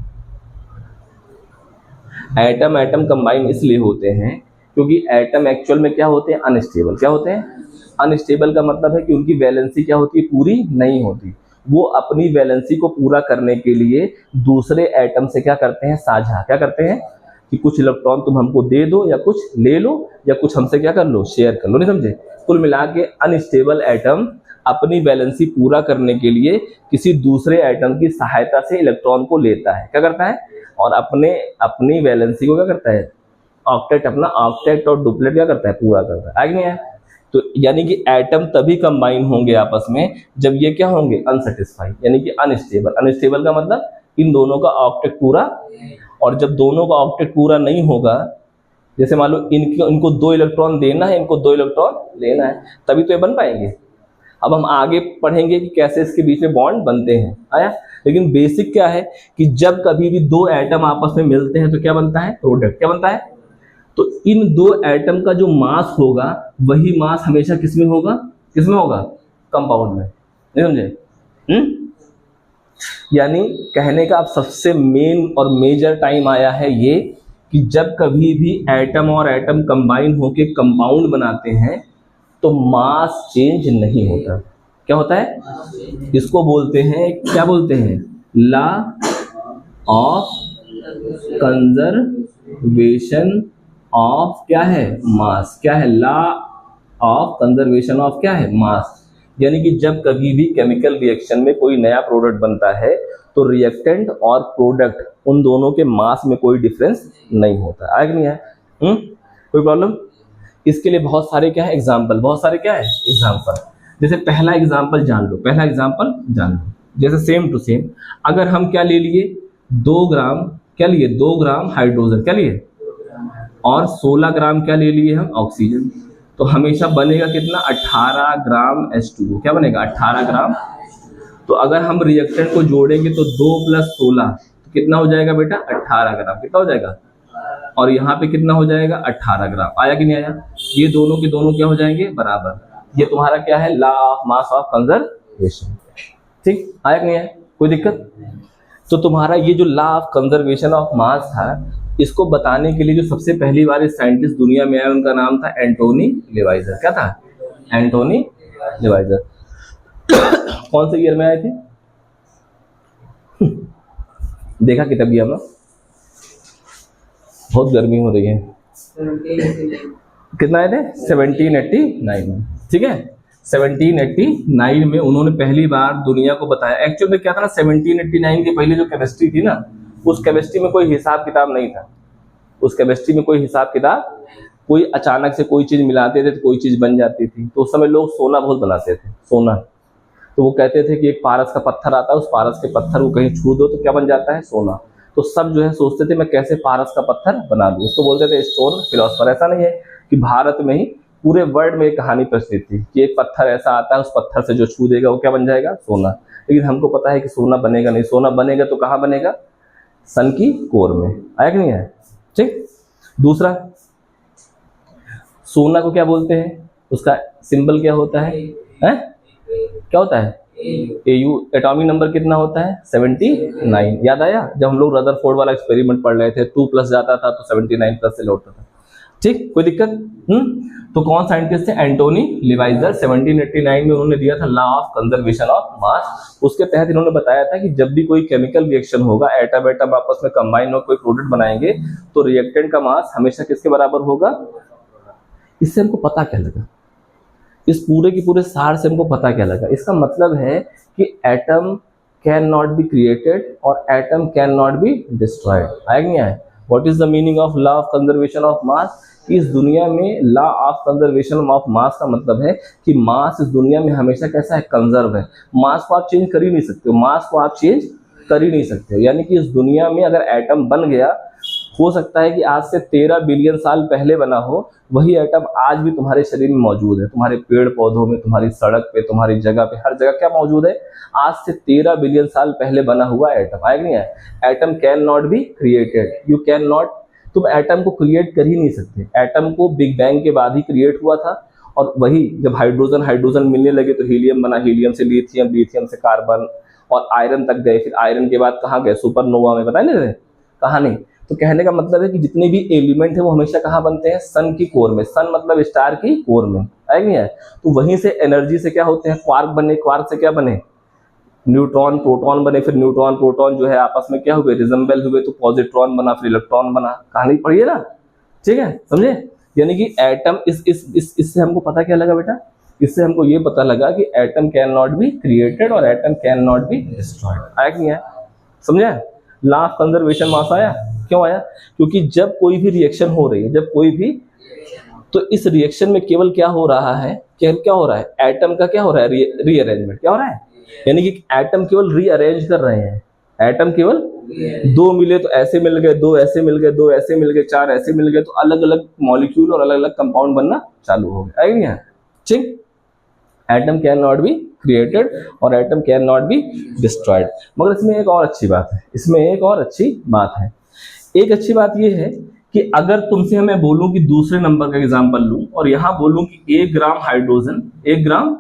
एटम एटम कंबाइन इसलिए होते हैं क्योंकि एटम एक्चुअल में क्या होते हैं, अनस्टेबल। क्या होते हैं, अनस्टेबल का मतलब है कि उनकी वैलेंसी क्या होती है, पूरी नहीं होती। वो अपनी वैलेंसी को पूरा करने के लिए दूसरे एटम से क्या करते हैं, साझा। क्या करते हैं कि कुछ इलेक्ट्रॉन तुम हमको दे दो या कुछ ले लो या कुछ हमसे क्या कर लो, शेयर कर लो, नहीं समझे। कुल मिला के अनस्टेबल एटम अपनी वैलेंसी पूरा करने के लिए किसी दूसरे एटम की सहायता से इलेक्ट्रॉन को लेता है। क्या करता है, और अपनी वैलेंसी को क्या करता है, ऑक्टेट अपना ऑक्टेट और डुप्लेट क्या करता है, पूरा करता है, आगे नहीं है। तो यानी कि एटम तभी कंबाइन होंगे आपस में जब ये क्या होंगे, अनसेटिस्फाइड, यानी कि अनस्टेबल। अनस्टेबल का मतलब इन दोनों का ऑक्टेट पूरा, और जब दोनों का ऑक्टेट पूरा नहीं होगा, जैसे मान लो इनको 2 इलेक्ट्रॉन देना है, इनको 2 इलेक्ट्रॉन लेना है, तभी तो ये बन पाएंगे। अब हम आगे पढ़ेंगे कि कैसे इसके बीच में बॉन्ड बनते हैं, आया। लेकिन बेसिक क्या है कि जब कभी भी 2 एटम आपस में मिलते हैं तो क्या बनता है, प्रोडक्ट क्या बनता है। तो इन 2 एटम का जो मास होगा वही मास हमेशा किसमें होगा, किसमें होगा, कंपाउंड में, नहीं समझे। यानी कहने का अब सबसे मेन और मेजर टाइम आया है ये कि जब कभी भी एटम और एटम कंबाइन होकर कंपाउंड बनाते हैं तो मास चेंज नहीं होता। क्या होता है, इसको बोलते हैं, क्या बोलते हैं, लॉ ऑफ कंजर्वेशन ऑफ क्या है, मास। क्या है, लॉ ऑफ कंजर्वेशन ऑफ क्या है, मास। यानी कि जब कभी भी केमिकल रिएक्शन में कोई नया प्रोडक्ट बनता है तो रिएक्टेंट और प्रोडक्ट उन दोनों के मास में कोई डिफरेंस नहीं होता है, नहीं है। कोई प्रॉब्लम। इसके लिए बहुत सारे क्या है एग्जाम्पल, बहुत सारे क्या है एग्जाम्पल। जैसे पहला एग्जाम्पल जान लो, पहला एग्जाम्पल जान लो। जैसे सेम टू सेम अगर हम क्या ले लिए, 2 ग्राम क्या लिए, 2 ग्राम हाइड्रोजन क्या लिए, और 16 ग्राम क्या ले लिए हम, ऑक्सीजन, तो हमेशा बनेगा कितना, 18 ग्राम H2O। क्या बनेगा, 18 ग्राम। तो अगर हम रिएक्टेंट को जोड़ेंगे तो 2 + 16 तो कितना हो जाएगा बेटा, 18 ग्राम। कितना हो जाएगा, और यहाँ पे कितना हो जाएगा, 18 ग्राम। आया कि नहीं आया। ये दोनों के दोनों क्या हो जाएंगे, बराबर। ये तुम्हारा क्या है, law of mass of conservation. ठीक, आया कि नहीं आया, कोई दिक्कत। तो तुम्हारा ये जो लॉ ऑफ कंजर्वेशन ऑफ मास था, इसको बताने के लिए जो सबसे पहली बार इस साइंटिस्ट दुनिया में आया उनका नाम था एंटोनी लेवाइजर। क्या था, एंटोनी लेवाइजर। कौन से ईयर में आए थे, देखा किताब भी हम लोग, बहुत गर्मी हो रही है। कितना आए थे, 1789 में, ठीक है। 1789 में उन्होंने पहली बार दुनिया को बताया। एक्चुअल में क्या था ना, 1789 के पहले जो केमिस्ट्री थी ना, उस केमिस्ट्री में कोई हिसाब किताब नहीं था। उस केमिस्ट्री में कोई हिसाब किताब, कोई अचानक से कोई चीज मिलाते थे तो कोई चीज बन जाती थी। तो उस समय लोग सोना बहुत बनाते थे, सोना। तो वो कहते थे कि एक पारस का पत्थर आता है, उस पारस के पत्थर को कहीं छू दो तो क्या बन जाता है, सोना। तो सब जो है सोचते थे मैं कैसे पारस का पत्थर बना दूं, उसको बोलते थे स्टोन फिलोसफर। ऐसा नहीं है कि भारत में ही, पूरे वर्ल्ड में एक कहानी प्रचलित थी कि एक पत्थर ऐसा आता है, उस पत्थर से जो छू देगा वो क्या बन जाएगा, सोना। लेकिन हमको पता है कि सोना बनेगा नहीं। सोना बनेगा तो कहाँ बनेगा, सन की कोर में। आया कि नहीं है, ठीक। दूसरा, सोना को क्या बोलते हैं, उसका सिंबल क्या होता है, क्या होता है, AU। एटॉमिक नंबर कितना होता है, 79। याद आया जब हम लोग रदरफोर्ड वाला एक्सपेरिमेंट पढ़ रहे थे, 2+ जाता था तो 79+ से लौटता था, ठीक, कोई दिक्कत। तो कौन साइंटिस्ट थे, एंटोनी लेवाइजर। 1789 में उन्होंने दिया था लॉ ऑफ कंजर्वेशन ऑफ मास। उसके तहत इन्होंने बताया था कि जब भी कोई केमिकल रिएक्शन होगा, एटम एटम आपस में कंबाइन हो कोई प्रोडक्ट बनाएंगे, तो रिएक्टेंट का मास हमेशा किसके बराबर होगा। इससे हमको पता क्या लगा, इस पूरे की पूरे सार से हमको पता क्या लगा, इसका मतलब है कि atom can not be created और atom can not be destroyed. आया नहीं आया। What is the meaning of law of conservation of mass. इस दुनिया में law of conservation of mass का मतलब है कि मास इस दुनिया में हमेशा कैसा है, कंजर्व है। मास को आप चेंज कर ही नहीं सकते हो, मास को आप चेंज कर ही नहीं सकते हो। यानी कि इस दुनिया में अगर एटम बन गया, हो सकता है कि आज से 13 बिलियन साल पहले बना हो, वही एटम आज भी तुम्हारे शरीर में मौजूद है, तुम्हारे पेड़ पौधों में, तुम्हारी सड़क पे, तुम्हारी जगह पे, हर जगह क्या मौजूद है, आज से 13 बिलियन साल पहले बना हुआ एटम। आया नहीं है। Atom can not be created, you can not, तुम एटम को क्रिएट कर ही नहीं सकते। एटम को बिग बैंग के बाद ही क्रिएट हुआ था, और वही जब हाइड्रोजन हाइड्रोजन मिलने लगे तो हीलियम बना, हीलियम से लिथियम, लिथियम से कार्बन, और आयरन तक गए। फिर आयरन के बाद कहाँ गए, सुपरनोवा में, पता नहीं कहाँ नहीं। तो कहने का मतलब है कि जितने भी एलिमेंट है वो हमेशा कहाँ बनते हैं, सन की कोर में। सन मतलब स्टार की कोर में, है नहीं है। तो वहीं से एनर्जी से क्या होते हैं, क्वार्क बने, क्वार्क से क्या बने, न्यूट्रॉन प्रोटॉन बने, फिर न्यूट्रॉन प्रोटॉन जो है आपस में क्या हुए, रिजम्बल हुए, तो पॉजिट्रॉन बना, फिर इलेक्ट्रॉन बना। कहानी पढ़िए ना, ठीक है, समझे। यानी कि एटम इससे हमको पता क्या लगा बेटा, इससे हमको ये पता लगा कि atom can not be created और atom can not be destroyed. आया कि नहीं आया, समझे। लॉ ऑफ कंजर्वेशन मास आया। क्यों आया? क्योंकि जब कोई भी रिएक्शन हो रही है, जब कोई भी, तो इस रिएक्शन में केवल क्या हो रहा है, क्या हो रहा है, एटम का क्या हो रहा है, रीअरेंजमेंट। क्या हो रहा है? यानी कि एटम केवल रीअरेंज कर रहे हैं। एटम केवल दो मिले तो ऐसे मिल गए, दो ऐसे मिल गए, दो ऐसे मिल गए, चार ऐसे मिल गए, तो अलग अलग मॉलिक्यूल और अलग अलग कंपाउंड बनना चालू हो गया। आएगा क्या? ठीक। Atom can not be created और atom can not be destroyed. मगर इसमें एक और अच्छी बात है, इसमें एक और अच्छी बात है। एक अच्छी बात यह है कि अगर तुमसे मैं बोलूं कि दूसरे नंबर का एग्जांपल लूं और यहां बोलूं कि 1 ग्राम हाइड्रोजन, 1 ग्राम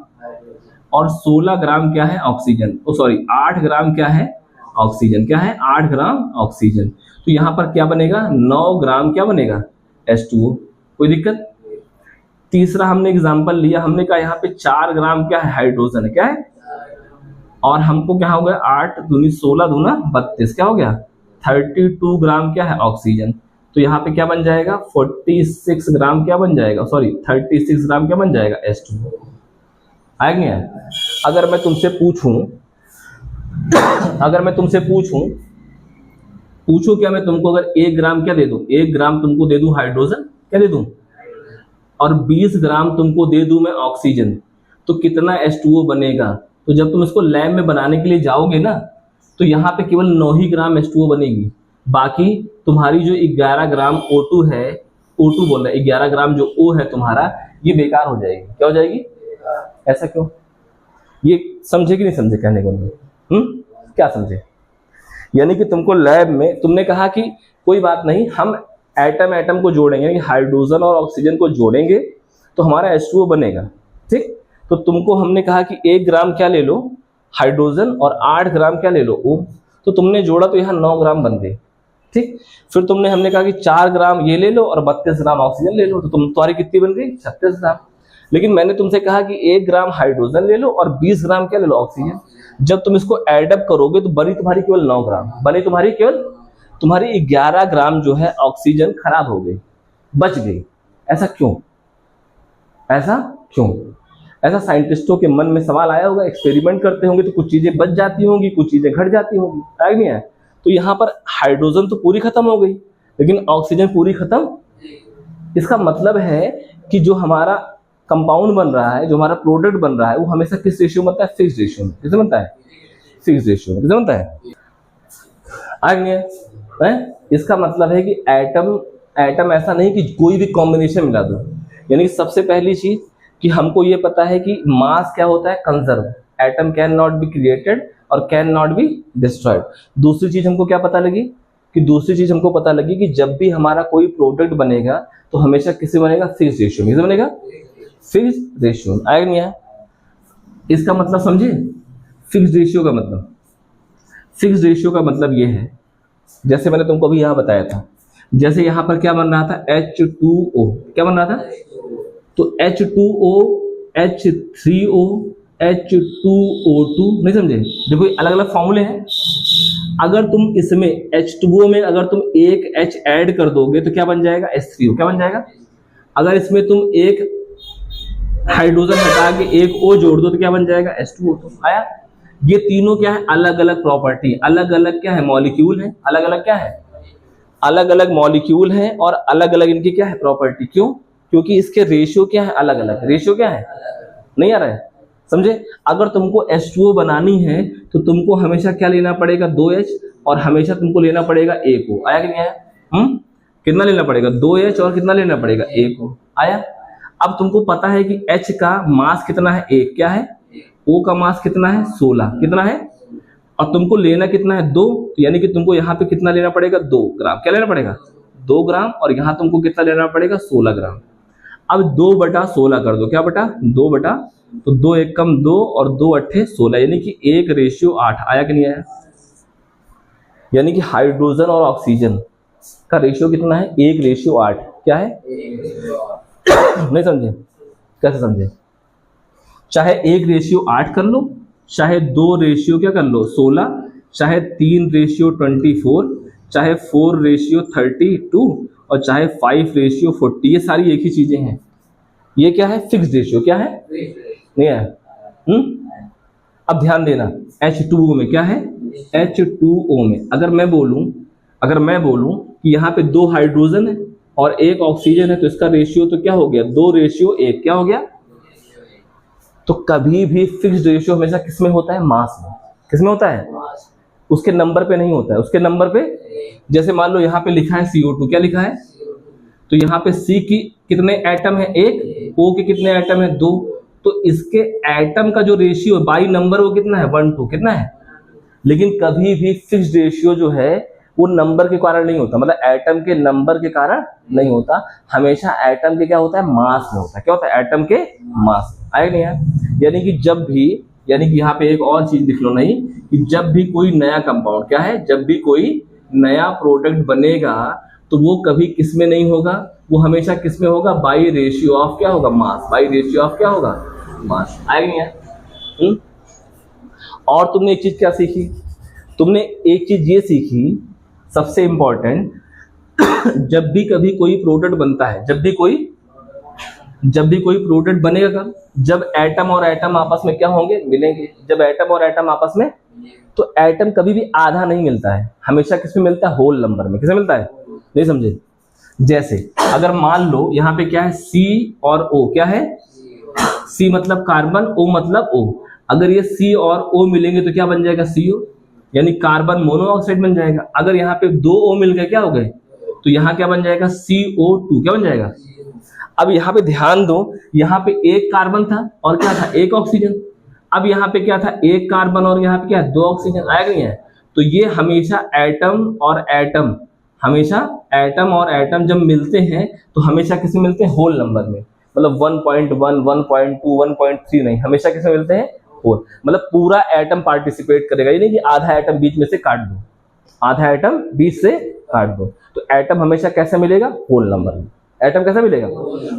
और 16 ग्राम क्या है, ऑक्सीजन, ओ सॉरी 8 ग्राम क्या है, ऑक्सीजन। क्या है? 8 ग्राम ऑक्सीजन। तो यहां पर क्या बनेगा, 9 ग्राम क्या बनेगा, H2O। कोई दिक्कत? तीसरा हमने एग्जांपल लिया, हमने कहा यहाँ पे 4 ग्राम क्या है, हाइड्रोजन है। क्या है? और हमको क्या हो गया, 8 दूनी 16 दूना 32, क्या हो गया, 32 ग्राम क्या है, ऑक्सीजन। तो यहाँ पे क्या बन जाएगा, 46 ग्राम क्या बन जाएगा, सॉरी 36 ग्राम क्या बन जाएगा, H2O। आएंगे? अगर मैं तुमसे पूछूं, अगर मैं तुमसे पूछूं क्या मैं तुमको अगर 1 ग्राम क्या दे दूं, 1 ग्राम तुमको दे दूं हाइड्रोजन, क्या दे दूं, और 20 ग्राम तुमको दे दूं मैं ऑक्सीजन, तो कितना H2O बनेगा? तो जब तुम इसको लैब में बनाने के लिए जाओगे ना, तो यहाँ पे केवल 9 ही ग्राम H2O बनेगी। बाकी तुम्हारी जो 11 ग्राम O2 है, O2 बोल रहा है, 11 ग्राम जो O है तुम्हारा, ये बेकार हो जाएगी। क्या हो जाएगी? ऐसा क्यों? ये समझे कि नहीं समझे कहने को? क्या समझे? यानी कि तुमको लैब में तुमने कहा कि कोई बात नहीं, हम एटम एटम को जोड़ेंगे, यानी हाइड्रोजन और ऑक्सीजन को जोड़ेंगे तो हमारा H2O बनेगा। ठीक। तो तुमको हमने कहा कि 1 ग्राम क्या ले लो, हाइड्रोजन, और 8 ग्राम क्या ले लो, O। तो तुमने जोड़ा तो यहाँ 9 ग्राम बन गए। ठीक। फिर तुमने हमने कहा कि 4 ग्राम ये ले लो और 32 ग्राम ऑक्सीजन ले लो, तो तुम्हारी कितनी बन गई, 36 ग्राम। लेकिन मैंने तुमसे कहा कि 1 ग्राम हाइड्रोजन ले लो और 20 ग्राम क्या ले लो, ऑक्सीजन। जब तुम इसको एडअप करोगे तो बनी तुम्हारी केवल 9 ग्राम, बनी तुम्हारी केवल, तुम्हारी 11 ग्राम जो है ऑक्सीजन खराब हो गई, बच गई। ऐसा क्यों? ऐसा क्यों? ऐसा साइंटिस्टों के मन में सवाल आया होगा, एक्सपेरिमेंट करते होंगे तो कुछ चीजें बच जाती होंगी, कुछ चीजें घट जाती होंगी, है नहीं है? तो यहाँ पर हाइड्रोजन तो पूरी खत्म हो गई, लेकिन ऑक्सीजन पूरी खत्म। इसका मतलब है कि जो हमारा कंपाउंड बन रहा है, जो हमारा प्रोडक्ट बन रहा है, वो हमेशा किस रेशियो में बनता है, फिक्स रेशियो में। किसमें बनता है? फिक्स रेशियो में। किसमें बनता है? आगे इसका मतलब है कि एटम ऐसा नहीं कि कोई भी कॉम्बिनेशन मिला दो। यानी कि सबसे पहली चीज कि हमको ये पता है कि मास क्या होता है, conserve. Atom can not be created और कैन नॉट बी डिस्ट्रॉयड। दूसरी चीज हमको क्या पता लगी कि जब भी हमारा कोई प्रोडक्ट बनेगा तो हमेशा किससे बनेगा, फिक्स रेशियो में। किससे बनेगा? Fix ratio. आएगा नहीं है? इसका मतलब समझे, फिक्स रेशियो का मतलब, फिक्स रेशियो का मतलब ये है, जैसे मैंने तुमको अभी यहाँ बताया था, जैसे यहाँ पर क्या बन रहा था, H2O। क्या बन रहा था? तो H2O, H3O, H2O2। नहीं समझे? देखो अलग अलग फॉर्मूले हैं। अगर तुम इसमें H2O में अगर तुम एक H ऐड कर दोगे तो क्या बन जाएगा, H3O। क्या बन जाएगा? अगर इसमें तुम एक हाइड्रोजन हटा के एक O जोड़ दो तो क्या बन जाएगा, H2O। आया? ये तीनों क्या है, अलग अलग प्रॉपर्टी, अलग अलग क्या है, मॉलिक्यूल है। अलग अलग क्या है, अलग अलग मॉलिक्यूल है और अलग अलग इनकी क्या है, प्रॉपर्टी। क्यों? क्योंकि इसके रेशियो क्या है, अलग अलग। रेशियो क्या है, नहीं आ रहा है? समझे? अगर तुमको H2O बनानी है तो तुमको हमेशा क्या लेना पड़ेगा, 2H, और हमेशा तुमको लेना पड़ेगा 1O। आया कि नहीं आया? कितना लेना पड़ेगा, 2H, और कितना लेना पड़ेगा, 1O। आया? अब तुमको पता है कि H का मास कितना है, 1। क्या है? O का मास कितना है, 16। कितना है? और तुमको लेना कितना है, 2। यानी कि तुमको यहाँ पे कितना लेना पड़ेगा, 2 ग्राम। क्या लेना पड़ेगा, 2 ग्राम। और यहाँ तुमको कितना लेना पड़ेगा, 16 ग्राम। अब 2/16 कर दो। क्या बटा, 2 बटा, तो 2 एक कम 2 और 2 अट्ठे 16, यानी कि 1:8। आया कि नहीं आया? यानी कि हाइड्रोजन और ऑक्सीजन का रेशियो कितना है, 1:8। क्या है? नहीं समझे? कैसे समझे? चाहे 1:8 कर लो, चाहे 2 क्या कर लो, 16, चाहे 3:24, चाहे 4:32, और चाहे 5:40। ये सारी एक ही चीजें हैं। ये क्या है, फिक्स रेशियो। क्या है? नहीं है? अब ध्यान देना, H2O में क्या है, H2O में अगर मैं बोलूं कि यहाँ पे 2 हाइड्रोजन है और 1 ऑक्सीजन है, तो इसका रेशियो तो क्या हो गया, 2:1, क्या हो गया। तो कभी भी फिक्स्ड रेशियो हमेशा किसमें होता है, मास में। किसमें होता है, उसके नंबर पे नहीं होता है, उसके नंबर पे। जैसे मान लो यहाँ पे लिखा है CO2, क्या लिखा है, तो यहाँ पे C की कितने एटम है, 1, O के कितने एटम है, 2, तो इसके एटम का जो रेशियो है बाई नंबर वो कितना है, 1 2, कितना है। लेकिन कभी भी फिक्स्ड रेशियो जो है वो नंबर के कारण नहीं होता, मतलब एटम के नंबर के कारण नहीं होता, हमेशा एटम के क्या होता है, मास में होता है। क्या होता है, एटम के मास। आया नहीं है। यानी कि जब भी, यानी कि यहाँ पे एक और चीज लिख लो नहीं, कि जब भी कोई नया कंपाउंड, क्या है, जब भी कोई नया प्रोडक्ट बनेगा तो वो कभी किस में नहीं होगा, वो हमेशा किस में होगा, बाई रेशियो ऑफ क्या होगा, मास। बाई रेशियो ऑफ क्या होगा, मास। आया नहीं है। और तुमने एक चीज क्या सीखी, तुमने एक चीज ये सीखी सबसे इंपॉर्टेंट, जब भी कभी कोई प्रोडक्ट बनता है, जब भी कोई प्रोडक्ट बनेगा, जब एटम और एटम आपस में क्या होंगे, मिलेंगे। जब एटम और एटम आपस में, तो एटम कभी भी आधा नहीं मिलता है, हमेशा किसमें मिलता है, होल नंबर में। किसमें मिलता है, नहीं समझे। जैसे अगर मान लो यहाँ पे क्या है, C और O, क्या है, C मतलब कार्बन, O मतलब O। अगर ये C और O मिलेंगे तो क्या बन जाएगा, CO, यानी कार्बन मोनोऑक्साइड बन जाएगा। अगर यहाँ पे 2 O मिल गए, क्या हो गए, तो यहाँ क्या बन जाएगा, CO2, क्या बन जाएगा। अब यहाँ पे ध्यान दो, यहाँ पे 1 कार्बन था और क्या था, 1 ऑक्सीजन। अब यहाँ पे क्या था, 1 कार्बन और यहाँ पे क्या है, 2 ऑक्सीजन। आया नहीं है। तो ये हमेशा एटम और एटम, हमेशा एटम और एटम जब मिलते हैं तो हमेशा किसमें मिलते हैं, होल नंबर में। मतलब 1.1, 1.2, 1.3 नहीं, हमेशा किसमें मिलते हैं, होल। मतलब पूरा एटम पार्टिसिपेट करेगा, ये नहीं कि आधा एटम बीच में से काट दो, आधा एटम बीच से काट दो। तो एटम हमेशा कैसे मिलेगा, होल नंबर में। एटम कैसा मिलेगा।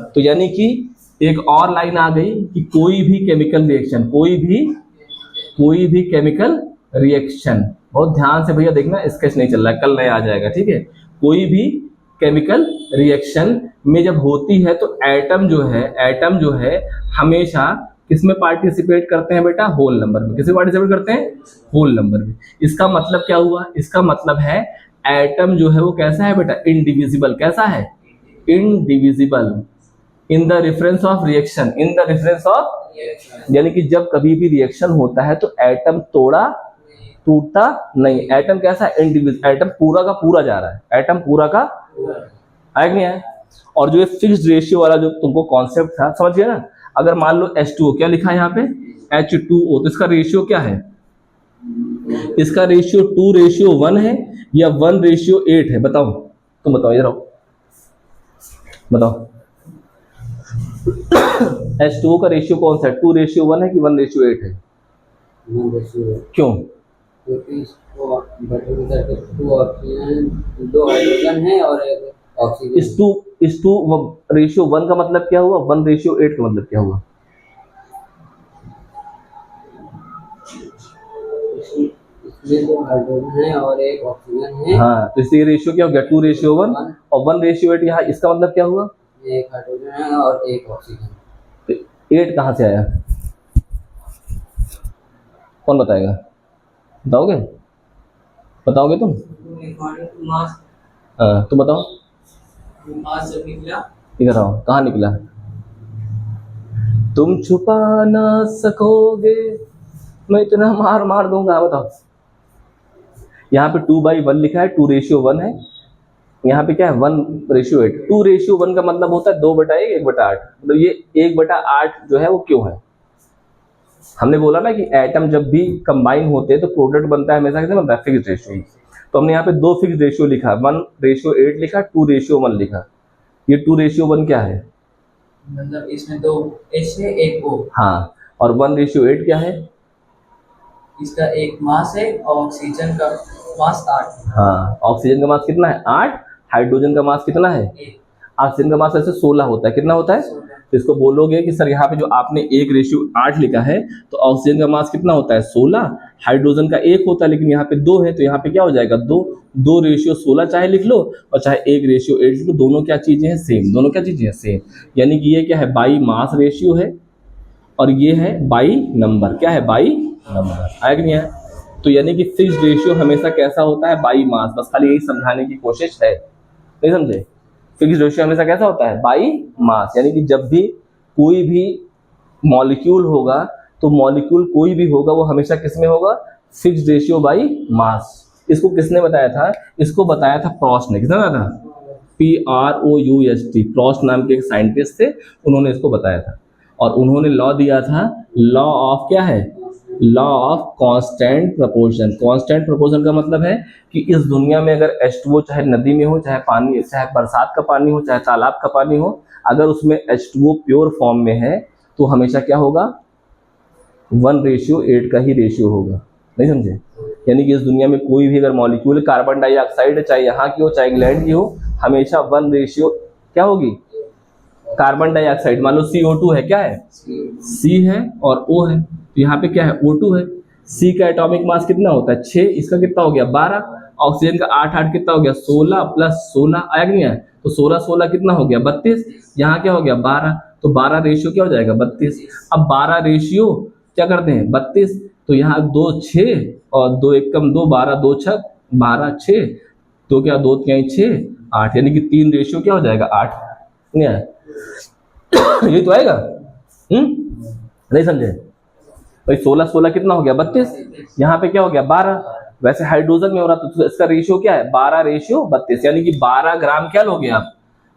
तो यानी कि एक और लाइन आ गई कि कोई भी केमिकल रिएक्शन, कोई भी केमिकल रिएक्शन, बहुत ध्यान से भैया देखना, स्केच नहीं चल रहा है, कल नया आ जाएगा, ठीक है। कोई भी केमिकल रिएक्शन में जब होती है तो एटम जो है हमेशा किसमें पार्टिसिपेट करते हैं बेटा, होल नंबर में। किसमें पार्टिसिपेट करते हैं, होल नंबर में। इसका मतलब क्या हुआ, इसका मतलब है एटम जो है वो कैसा है बेटा, इनडिविजिबल। कैसा है, indivisible in the reference of reaction, in the reference of, यानी कि जब कभी भी रिएक्शन होता है तो एटम टूटता नहीं। एटम कैसा है, इंडिविजुअल, एटम पूरा का पूरा जा रहा है, एटम पूरा का आया नहीं है। और जो ये फिक्स्ड रेशियो वाला जो तुमको कॉन्सेप्ट था, समझ गए ना। अगर मान लो H2O, क्या लिखा है यहाँ पे, H2O, तो इसका रेशियो क्या है, इसका रेशियो 2:1 है या 1:8 है, बताओ, तुम बताओ, इधर आओ, बताओ। H2O का रेशियो कौन सा है, 2:1 है कि 1:8 है, क्यों, क्योंकि 2 हाइड्रोजन है और एक ऑक्सीजन। इस 2:1 का मतलब क्या हुआ, 1:8 का मतलब क्या हुआ, इसमें 2 हाइड्रोजन है और एक ऑक्सीजन है। हाँ, तो इसलिए रेशियो क्या हो गया, 2:1 और 1:8। यहाँ इसका मतलब क्या हुआ, एक हाइड्रोजन है और एक ऑक्सीजन। तो 8 कहाँ से आया, कौन बताएगा, बताओगे तुम, हाँ तुम बताओ। मास जब निकला, इधर आओ, कहाँ निकला, तुम छुपा ना सकोगे, मैं इतना मार दूंगा, बताओ। यहाँ पे 2/1 लिखा है, 2:1 है। यहाँ पे क्या है, 1:8। 2:1 का मतलब होता है 2/1, 1/8। मतलब ये 1/8 जो है वो क्यों है, हमने बोला ना कि एटम जब भी कंबाइन होते हैं तो प्रोडक्ट बनता है, हमेशा कैसे बनता है, फिक्स्ड रेशियो। तो हमने यहाँ पे 2 फिक्स्ड रेशियो लिखा, 1:8 लिखा, 2:1 लिखा। ये 2:1 क्या है, मतलब इसमें 2 H है, एक O। हाँ, और 1:8 क्या है, इसका एक मास है और ऑक्सीजन का मास 8। हाँ, ऑक्सीजन का मास कितना है, 8। हाइड्रोजन का मास कितना है, 1। ऑक्सीजन का मास वैसे 16 होता है, कितना होता है। तो इसको बोलोगे कि सर यहाँ पे जो आपने 1:8 लिखा है, तो ऑक्सीजन का मास कितना होता है, 16। हाइड्रोजन का 1 होता है, लेकिन यहाँ पे 2 है, तो यहाँ पे क्या हो जाएगा, 2:16 चाहे लिख लो और चाहे 1:8 लिख लो, दोनों क्या चीजें हैं, सेम। दोनों क्या चीजें हैं, सेम। यानी कि ये क्या है, बाई मास रेशियो है और ये है बाई नंबर। क्या है, बाई नंबर। आया कि नहीं है। तो यानी कि फिक्स्ड रेशियो हमेशा कैसा होता है, बाई मास। बस खाली यही समझाने की कोशिश है। नहीं समझे? फिक्स्ड रेशियो हमेशा कैसा होता है? बाई मास, यानी कि जब भी कोई भी मॉलिक्यूल होगा तो मॉलिक्यूल कोई भी होगा वो हमेशा किस में होगा? Fixed ratio by mass. इसको किसने बताया था? इसको बताया था प्रॉस्ट ने। किसने बताया था? PROUST, प्रॉस्ट नाम के एक साइंटिस्ट थे, उन्होंने इसको बताया था। और उन्होंने लॉ दिया था, लॉ ऑफ क्या है? Law of constant proportion. Constant proportion का मतलब है कि इस दुनिया में अगर H2O चाहे नदी में हो, चाहे पानी, चाहे बरसात का पानी हो, चाहे तालाब का पानी हो, अगर उसमें H2O प्योर फॉर्म में है तो हमेशा क्या होगा? 1:8 का ही रेशियो होगा। नहीं समझे? यानी कि इस दुनिया में कोई भी अगर मॉलिक्यूल कार्बन डाइऑक्साइड चाहे यहाँ की हो चाहे इंग्लैंड की हो, हमेशा 1 क्या होगी? Carbon dioxide. मान लो CO2 है, क्या है? C है और O है, तो यहाँ पे क्या है? O2 है। C का एटॉमिक मास कितना होता है? 6, इसका कितना हो गया? 12। ऑक्सीजन का 8 कितना हो गया? 16 + 16 आया कि नहीं आया? तो 16 कितना हो गया? 32। यहाँ क्या हो गया? 12। तो 12 रेशियो क्या हो जाएगा? 32। अब 12 रेशियो क्या करते हैं? 32। तो यहाँ 2 6 और 2 एकम 2, 12 2 6 12 6, तो क्या 2 3 6 8, यानी कि 3 रेशियो क्या हो जाएगा? 8। नहीं आया? ये तो आएगा। नहीं समझे? भाई 16 कितना हो गया? 32। यहाँ पे क्या हो गया? 12। वैसे हाइड्रोजन में हो रहा तो इसका रेशियो क्या है? 12:32, यानी कि 12 ग्राम क्या लोगे आप?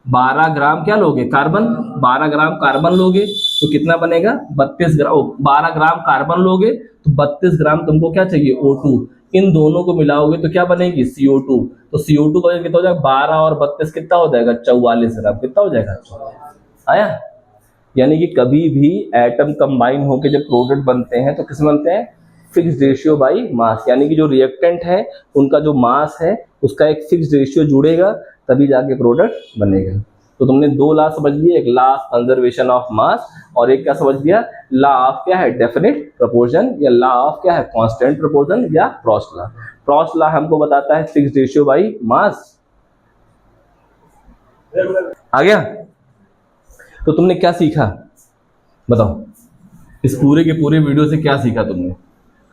12 ग्राम क्या लोगे? कार्बन। 12 ग्राम कार्बन लोगे तो कितना बनेगा? 32 ग्राम। 12 ग्राम कार्बन लोगे तो 32 ग्राम तुमको क्या चाहिए? O2। इन दोनों को मिलाओगे तो क्या बनेगी? CO2। तो CO2 का कितना हो जाएगा? 12 और 32 कितना हो जाएगा? 44 ग्राम। कितना हो जाएगा? आया? यानी कि कभी भी एटम कंबाइन होकर जब प्रोडक्ट बनते हैं तो किस बनते हैं? फिक्स्ड रेशियो बाई मास, यानी कि जो रिएक्टेंट है उनका जो मास है उसका एक फिक्स्ड रेशियो जुड़ेगा तभी जाके प्रोडक्ट बनेगा। तो तुमने 2 लॉ समझ लिए, एक लॉ ऑफ कंजर्वेशन ऑफ मास और एक क्या समझ लिया? लॉ ऑफ क्या है? डेफिनेट प्रोपोर्शन, या लॉ ऑफ क्या है? कांस्टेंट प्रोपोर्शन, या प्रॉस्ट लॉ। प्रॉस्ट लॉ हमको बताता है फिक्स्ड रेशियो बाई मास। आ गया? तो तुमने क्या सीखा बताओ? इस पूरे के पूरे वीडियो से क्या सीखा तुमने?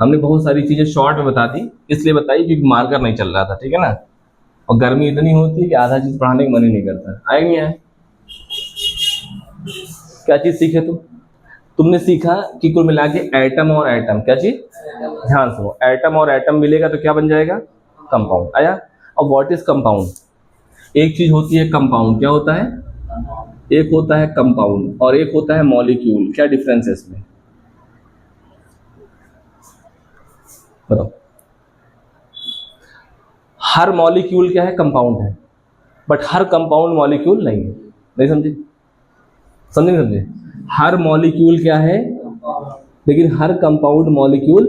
हमने बहुत सारी चीजें शॉर्ट में बता दी, इसलिए बताई क्योंकि मार्कर नहीं चल रहा था, ठीक है ना? और गर्मी इतनी होती है कि आधा चीज पढ़ाने का मन ही नहीं करता। आए नहीं आए? क्या चीज सीखे तुमने सीखा कि कुल मिला के एटम और एटम, क्या चीज? ध्यान सुनो, एटम और एटम मिलेगा तो क्या बन जाएगा? कंपाउंड। आया? अब व्हाट इज कंपाउंड? एक चीज होती है कंपाउंड, क्या होता है? एक होता है कंपाउंड और एक होता है मॉलिक्यूल। क्या डिफरेंस है इसमें बताओ? हर मॉलिक्यूल क्या है? कंपाउंड है, बट हर कंपाउंड मॉलिक्यूल नहीं है। नहीं समझे? समझे? हर मॉलिक्यूल क्या है लेकिन हर कंपाउंड मॉलिक्यूल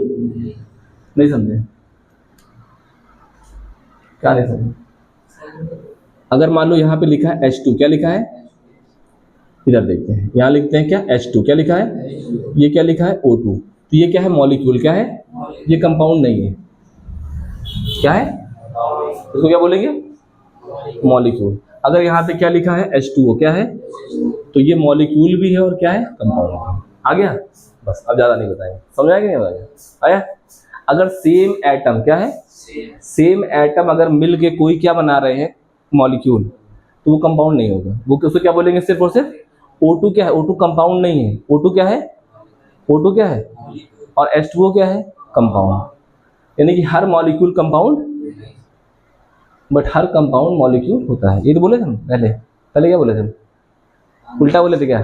नहीं। समझे? क्या नहीं समझे? अगर मान लो यहाँ पे लिखा है H2, क्या लिखा है? इधर देखते हैं, यहाँ लिखते हैं क्या? H2। क्या लिखा है? ये क्या लिखा है? O2। तो ये क्या है? मॉलिक्यूल। क्या है? ये कंपाउंड नहीं है। क्या है? इसको क्या बोलेंगे? मॉलिक्यूल। अगर यहाँ पे क्या लिखा है? H2O। क्या है? तो ये मॉलिक्यूल भी है और क्या है? कंपाउंड। आ गया? बस, अब ज्यादा नहीं बताएंगे। समझ आया कि नहीं बताएंगे? आया? अगर सेम एटम, क्या है? सेम एटम अगर मिल के कोई क्या बना रहे हैं? मॉलिक्यूल, तो वो कंपाउंड नहीं होगा। वो उसको क्या बोलेंगे? सिर्फ और सिर्फ O2 क्या है? O2 कंपाउंड नहीं है। O2 क्या है? O2 क्या है? और H2O क्या है? कंपाउंड। यानी कि हर मॉलिक्यूल कंपाउंड, बट हर कंपाउंड मॉलिक्यूल होता है। ये तो बोले थे हम पहले। पहले क्या बोले थे? उल्टा बोले थे क्या?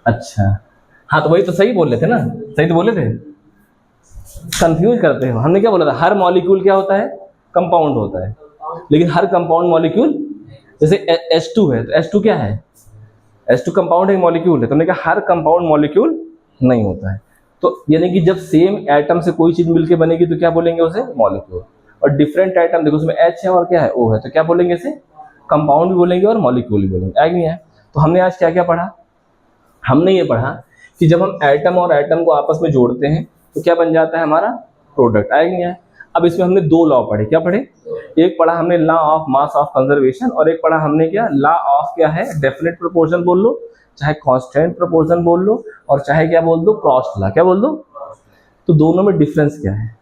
अच्छा, हाँ तो वही तो सही बोल रहे थे ना, सही तो बोले थे। कंफ्यूज करते हो। हमने क्या बोला था? हर मॉलिक्यूल क्या होता है? कंपाउंड होता है, लेकिन हर कंपाउंड मॉलिक्यूल, जैसे H2 है तो H2 क्या है? H2 कंपाउंड है, मॉलिक्यूल है। तो हमने कहा हर कंपाउंड मॉलिक्यूल नहीं होता है। तो यानी कि जब सेम एटम से कोई चीज मिलके बनेगी तो क्या बोलेंगे उसे? मॉलिक्यूल। और डिफरेंट एटम, देखो उसमें H है और क्या है? O है, तो क्या बोलेंगे इसे? कंपाउंड भी बोलेंगे और मॉलिक्यूल भी बोलेंगे। आए नहीं है? तो हमने आज क्या क्या पढ़ा? हमने ये पढ़ा कि जब हम एटम और एटम को आपस में जोड़ते हैं तो क्या बन जाता है? हमारा प्रोडक्ट। आए नहीं है? अब इसमें हमने 2 लॉ पढ़े। क्या पढ़े? एक पढ़ा हमने law of mass of conservation, और एक पढ़ा हमने क्या? लॉ ऑफ क्या है? डेफिनेट प्रोपोर्शन बोल लो, चाहे कांस्टेंट प्रोपोर्शन बोल लो, और चाहे क्या बोल दो? Proust law. क्या बोल दो? तो दोनों में डिफरेंस क्या है?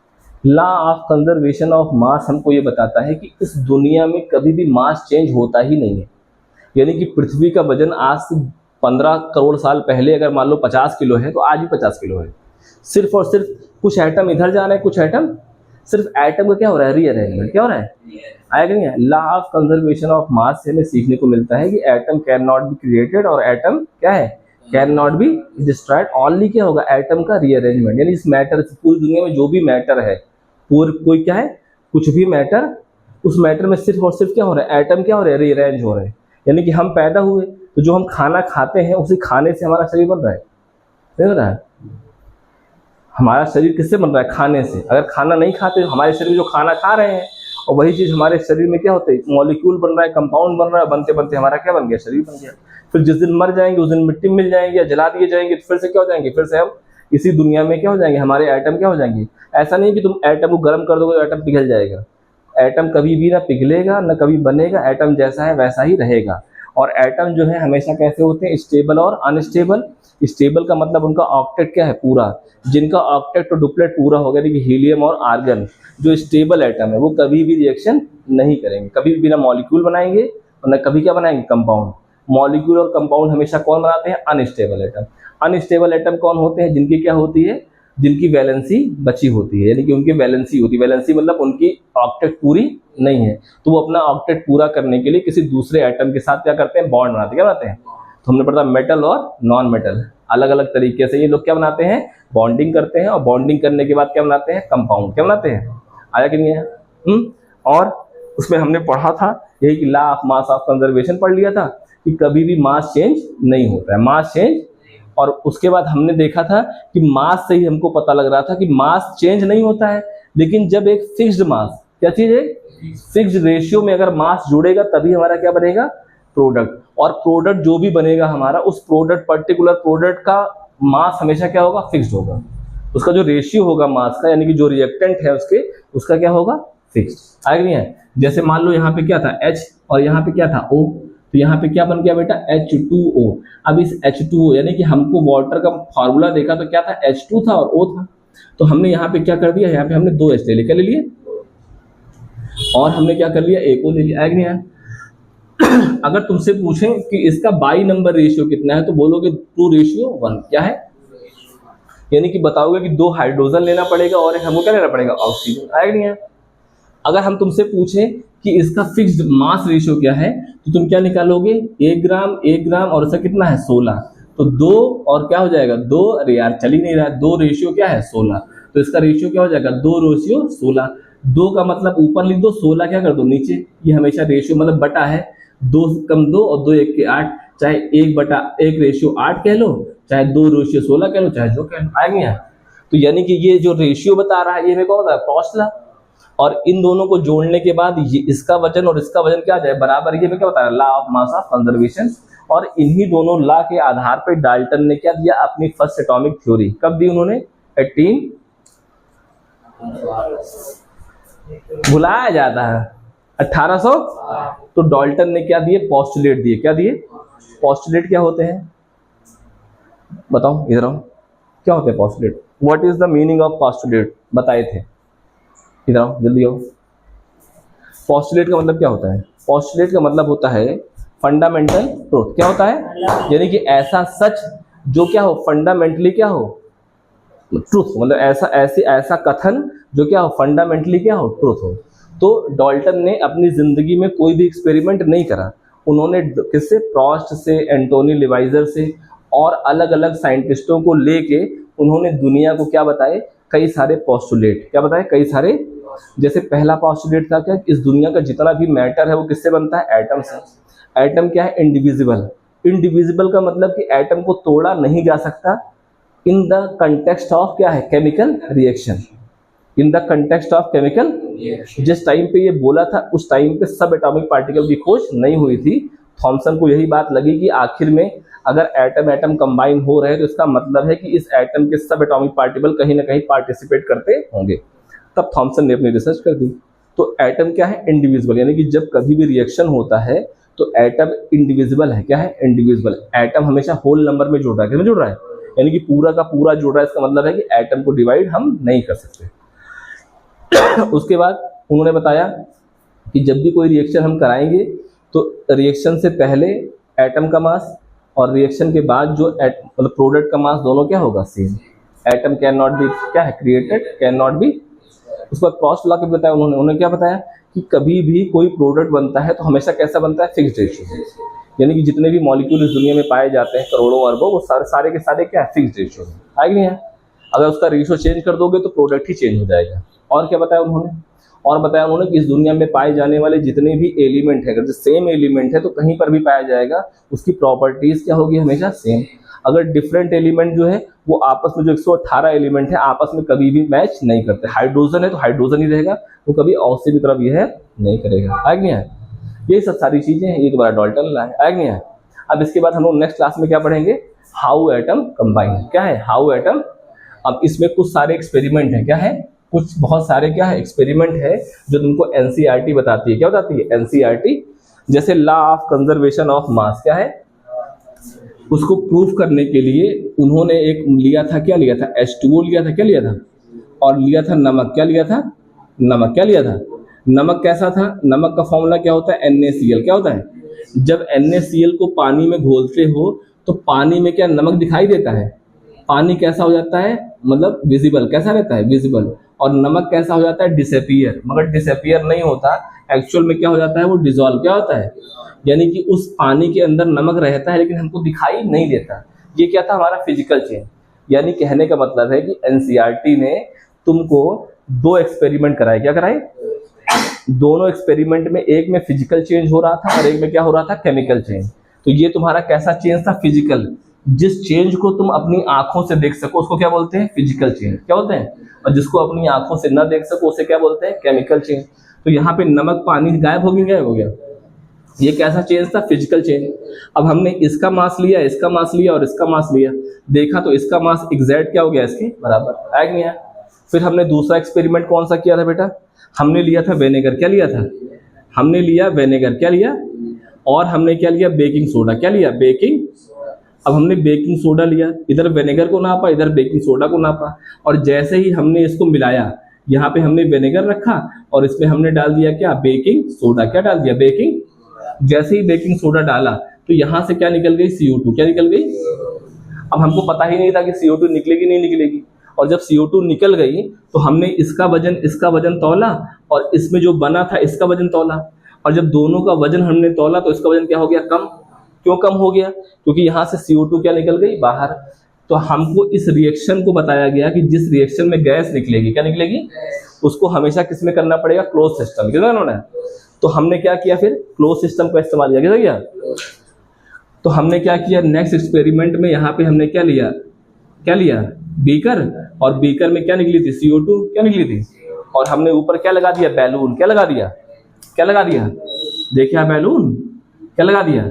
लॉ ऑफ कंजर्वेशन ऑफ मास हमको ये बताता है कि इस दुनिया में कभी भी मास चेंज होता ही नहीं है। यानी कि पृथ्वी का वजन आज से 15 करोड़ साल पहले अगर मान लो 50 किलो है तो आज भी 50 किलो है। सिर्फ और सिर्फ कुछ एटम इधर जा रहे हैं, कुछ एटम, सिर्फ एटम का क्या हो रहा है, रीअरेंजमेंट। क्या हो रहा है, आएगा नहीं है। लॉ ऑफ कंजर्वेशन ऑफ मास से हमें सीखने को मिलता है कि atom can not be created और एटम क्या है, can not be destroyed. Only क्या होगा, एटम का रीअरेंजमेंट। यानी इस मैटर, पूरी दुनिया में जो भी मैटर है, पूरी कोई क्या है, कुछ भी मैटर, उस मैटर में सिर्फ और सिर्फ क्या हो रहा है, एटम क्या हो रहा है, रीअरेंज हो रहे हैं। यानी कि हम पैदा हुए तो जो हम खाना खाते हैं उसी खाने से हमारा शरीर बन रहा है, नहीं हो रहा है। हमारा शरीर किससे बन रहा है, खाने से। अगर खाना नहीं खाते तो हमारे शरीर में जो खाना खा रहे हैं और वही चीज़ हमारे शरीर में क्या होते हैं, मॉलिक्यूल बन रहा है, कंपाउंड बन रहा है, बनते बनते हमारा क्या बन गया, शरीर बन गया। फिर जिस दिन मर जाएंगे उस दिन मिट्टी मिल जाएंगे या जला दिए जाएंगे, तो फिर से क्या हो जाएंगे, फिर से हम इसी दुनिया में क्या हो जाएंगे, हमारे एटम क्या हो जाएंगे। ऐसा नहीं कि तुम एटम को गर्म कर दोगे तो एटम पिघल जाएगा। एटम कभी भी ना पिघलेगा ना कभी बनेगा, एटम जैसा है वैसा ही रहेगा। और एटम जो है हमेशा कैसे होते हैं, स्टेबल और अनस्टेबल। स्टेबल का मतलब उनका ऑक्टेट क्या है, पूरा। जिनका ऑक्टेट तो डुप्लेट पूरा हो गया, देखिए हीलियम और आर्गन, जो स्टेबल एटम है वो कभी भी रिएक्शन नहीं करेंगे, कभी भी बिना मॉलिक्यूल बनाएंगे और न कभी क्या बनाएंगे, कंपाउंड। मॉलिक्यूल और कंपाउंड हमेशा कौन बनाते हैं, अनस्टेबल एटम। अनस्टेबल एटम कौन होते हैं, जिनकी क्या होती है, जिनकी वैलेंसी बची होती है, यानी कि उनकी वैलेंसी होती है। वैलेंसी मतलब उनकी ऑक्टेट पूरी नहीं है, तो वो अपना ऑक्टेट पूरा करने के लिए किसी दूसरे एटम के साथ क्या करते हैं, बॉन्ड बनाते हैं। क्या बनाते हैं, तो हमने पढ़ा मेटल और नॉन मेटल, अलग अलग तरीके से ये लोग क्या बनाते हैं, बॉन्डिंग करते हैं। और बॉन्डिंग करने के बाद क्या बनाते हैं, कंपाउंड। क्या बनाते हैं, आया कि नहीं है। और उसमें हमने पढ़ा था यही कि law of mass of conservation पढ़ लिया था कि कभी भी मास चेंज नहीं होता है, मास चेंज। और उसके बाद हमने देखा था कि मास से ही हमको पता लग रहा था कि मास चेंज नहीं होता है, लेकिन जब एक फिक्स्ड मास, क्या चीज है, फिक्स्ड रेशियो में अगर मास जुड़ेगा तभी हमारा क्या बनेगा, प्रोडक्ट। और प्रोडक्ट जो भी बनेगा हमारा, उस प्रोडक्ट, पर्टिकुलर प्रोडक्ट का मास हमेशा क्या होगा, फिक्स्ड होगा। उसका जो रेशियो होगा मास का, यानी कि जो रिएक्टेंट है उसके, उसका क्या होगा, फिक्स्ड। आगे नहीं है। जैसे मान लो यहाँ पे क्या था, H और यहाँ पे क्या था, O, तो यहाँ पे क्या बन गया बेटा, H2O। अब इस H2O, यानी कि हमको वाटर का फॉर्मूला देखा तो क्या था, H2 था और O था। तो हमने यहाँ पे क्या कर दिया, यहाँ पे हमने 2 H ले लिए, क्या ले लिए, और हमने क्या कर लिया, एक O ले लिया। आगे नहीं है। अगर तुमसे पूछें कि इसका बाई नंबर रेशियो कितना है तो बोलोगे 2:1। क्या है, यानी कि बताओगे कि 2 हाइड्रोजन लेना पड़ेगा और एक हमको क्या लेना पड़ेगा, ऑक्सीजन। आएगा नहीं है। अगर हम तुमसे पूछें कि इसका फिक्स्ड मास रेशियो क्या है तो तुम क्या निकालोगे, 1 ग्राम 1 ग्राम और इसका कितना है, 16। तो 2 और क्या हो जाएगा, 2, अरे यार चल ही नहीं रहा, 2 रेशियो क्या है, 16। तो इसका रेशियो क्या हो जाएगा, 2:16। 2 का मतलब ऊपर लिख दो, 16 क्या कर दो नीचे। ये हमेशा रेशियो मतलब बटा है, 2 कम 2 और 2 1 के 8, चाहे 1/1/8 कह लो, चाहे 2:16 कह लो, चाहे जो कह लो। आएंगे यहाँ। तो यानी कि ये जो रेशियो बता रहा है ये मेरे को बता पॉस्टला, और इन दोनों को जोड़ने के बाद ये इसका वजन और इसका वजन क्या आ जाए, बराबर। ये मैं क्या बता रहा, law of mass of conservation. और इन्हीं दोनों लॉ के आधार पर डाल्टन ने क्या दिया, अपनी फर्स्ट एटॉमिक थ्योरी। कब दी उन्होंने, 18, भुलाया जाता है, 1800। तो डाल्टन ने क्या दिए, पोस्टुलेट दिए। क्या दिए, पोस्टुलेट। क्या होते हैं बताओ, इधर आओ, क्या होते हैं postulate, what is the meaning of postulate, बताए थे, इधर आओ जल्दी आओ। पोस्टुलेट का मतलब क्या होता है, पोस्टुलेट का मतलब होता है फंडामेंटल ट्रूथ। क्या होता है, यानी कि ऐसा सच जो क्या हो, फंडामेंटली क्या हो, ट्रूथ, मतलब ऐसा कथन जो क्या हो, फंडामेंटली क्या हो, ट्रूथ हो। तो डाल्टन ने अपनी जिंदगी में कोई भी एक्सपेरिमेंट नहीं करा। उन्होंने किससे, प्रॉस्ट से, एंटोनी लिवाइजर से और अलग अलग साइंटिस्टों को लेके उन्होंने दुनिया को क्या बताए, कई सारे पोस्टुलेट। क्या बताए, कई सारे। जैसे पहला पोस्टुलेट था क्या, इस दुनिया का जितना भी मैटर है वो किससे बनता है, एटम से। एटम क्या है, इंडिविजिबल। इंडिविजिबल का मतलब कि एटम को तोड़ा नहीं जा सकता इन द कंटेक्स्ट ऑफ क्या है, chemical reaction. In the context of chemical, जिस टाइम पे ये बोला था उस टाइम पे सब एटॉमिक पार्टिकल की खोज नहीं हुई थी। थॉमसन को यही बात लगी कि आखिर में अगर एटम एटम कंबाइन हो रहे हैं तो इसका मतलब है कि इस एटम के सब एटॉमिक पार्टिकल कहीं ना कहीं पार्टिसिपेट करते होंगे। तब थॉमसन ने अपनी रिसर्च कर दी। तो एटम क्या है, इंडिविजुअल, यानी कि जब कभी भी रिएक्शन होता है तो एटम इंडिविजिबल है। क्या है, इंडिविजिबल। एटम हमेशा होल नंबर में जुड़ रहा है, किसमें जुड़ रहा है, यानी कि पूरा का पूरा जुड़ रहा है। इसका मतलब है कि एटम को डिवाइड हम नहीं कर सकते। उसके बाद उन्होंने बताया कि जब भी कोई रिएक्शन हम कराएंगे तो रिएक्शन से पहले एटम का मास और रिएक्शन के बाद जो मतलब प्रोडक्ट का मास दोनों क्या होगा, same. Atom can not B क्या है, क्रिएटेड, कैन नॉट बी। उसके बाद क्रॉस लॉ के बताया उन्होंने क्या बताया कि कभी भी कोई प्रोडक्ट बनता है तो हमेशा कैसा बनता है, फिक्स्ड रेशियो। यानी कि जितने भी मॉलिक्यूल इस दुनिया में पाए जाते हैं करोड़ों अरबों, वो सारे के सारे क्या है, फिक्स्ड रेशियो में है कि नहीं है। अगर उसका रेशियो चेंज कर दोगे तो प्रोडक्ट ही चेंज हो जाएगा। और क्या बताया उन्होंने, और बताया उन्होंने कि इस दुनिया में पाए जाने वाले जितने भी एलिमेंट है, अगर सेम एलिमेंट है तो कहीं पर भी पाया जाएगा उसकी प्रॉपर्टीज क्या होगी, हमेशा सेम। अगर डिफरेंट एलिमेंट जो है वो आपस में, जो 118 एलिमेंट है आपस में कभी भी मैच नहीं करते। हाइड्रोजन है तो हाइड्रोजन ही रहेगा, वो कभी ऑक्सीजन की तरफ यह नहीं करेगा, है कि नहीं है। ये सब सारी चीजें हैं, ये दोबारा डाल्टन ला है कि नहीं है। अब इसके बाद हम लोग नेक्स्ट क्लास में क्या पढ़ेंगे, हाउ एटम कंबाइन। क्या है हाउ एटम। अब इसमें कुछ सारे एक्सपेरिमेंट है, क्या है, कुछ बहुत सारे क्या है एक्सपेरिमेंट है जो तुमको एनसीईआरटी बताती है। क्या बताती है एनसीईआरटी, जैसे लॉ ऑफ कंजर्वेशन ऑफ मास, क्या है, उसको प्रूफ करने के लिए उन्होंने एक लिया था, क्या लिया था, H2O लिया था, क्या लिया था, और लिया था नमक, क्या लिया था, नमक, क्या लिया था, नमक कैसा था, नमक का फॉर्मूला क्या होता है, NaCl। क्या होता है, जब NaCl को पानी में घोलते हो तो पानी में क्या नमक दिखाई देता है, पानी कैसा हो जाता है, मतलब विजिबल, कैसा रहता है, विजिबल। और नमक कैसा हो जाता है, डिसअपियर, मगर डिसअपियर नहीं होता, एक्चुअल में क्या हो जाता है, वो डिजॉल्व, क्या होता है, यानी कि उस पानी के अंदर नमक रहता है लेकिन हमको दिखाई नहीं देता। ये क्या था, हमारा फिजिकल चेंज। यानी कहने का मतलब है कि एनसीईआरटी ने तुमको 2 एक्सपेरिमेंट कराए। क्या कराए, दोनों एक्सपेरिमेंट में एक में फिजिकल चेंज हो रहा था और एक में क्या हो रहा था, केमिकल चेंज। तो ये तुम्हारा कैसा चेंज था, फिजिकल। जिस चेंज को तुम अपनी आंखों से देख सको उसको क्या बोलते हैं, फिजिकल चेंज, क्या बोलते हैं, और जिसको अपनी आंखों से न देख सको उसे क्या बोलते हैं, केमिकल चेंज। तो यहाँ पे नमक पानी गायब हो गया, ये कैसा चेंज था, फिजिकल चेंज। अब हमने इसका मास लिया, इसका मास लिया और इसका मास लिया, देखा तो इसका मास एग्जैक्ट क्या हो गया, इसके बराबर, है कि नहीं है। फिर हमने दूसरा एक्सपेरिमेंट कौन सा किया था बेटा, हमने लिया था विनेगर, क्या लिया था, हमने लिया विनेगर, क्या लिया, और हमने क्या लिया, बेकिंग सोडा, क्या लिया, बेकिंग। अब हमने बेकिंग सोडा लिया, इधर विनेगर को नापा, इधर बेकिंग सोडा को नापा, और जैसे ही हमने इसको मिलाया, यहाँ पे हमने विनेगर रखा और इसमें हमने डाल दिया क्या, बेकिंग सोडा, क्या डाल दिया, बेकिंग। जैसे ही बेकिंग सोडा डाला तो यहाँ से क्या निकल गई, CO2, क्या निकल गई। अब हमको पता ही नहीं था कि CO2 निकलेगी नहीं निकलेगी, और जब CO2 निकल गई तो हमने इसका वजन तौला और इसमें जो बना था इसका वजन तौला, और जब दोनों का वजन हमने तौला तो इसका वजन क्या हो गया, कम। क्यों कम हो गया, क्योंकि यहाँ से CO2 क्या निकल गई, बाहर। तो हमको इस रिएक्शन को बताया गया कि जिस रिएक्शन में गैस निकलेगी, क्या निकलेगी, उसको हमेशा किस में करना पड़ेगा, क्लोज सिस्टम, कितना उन्होंने। तो हमने क्या किया, फिर क्लोज सिस्टम का इस्तेमाल किया। तो हमने क्या किया, नेक्स्ट एक्सपेरिमेंट में यहाँ पे हमने क्या लिया, बीकर, और बीकर में क्या निकली थी, CO2, क्या निकली थी, और हमने ऊपर क्या लगा दिया, बैलून, क्या लगा दिया, देखिए बैलून, क्या लगा दिया।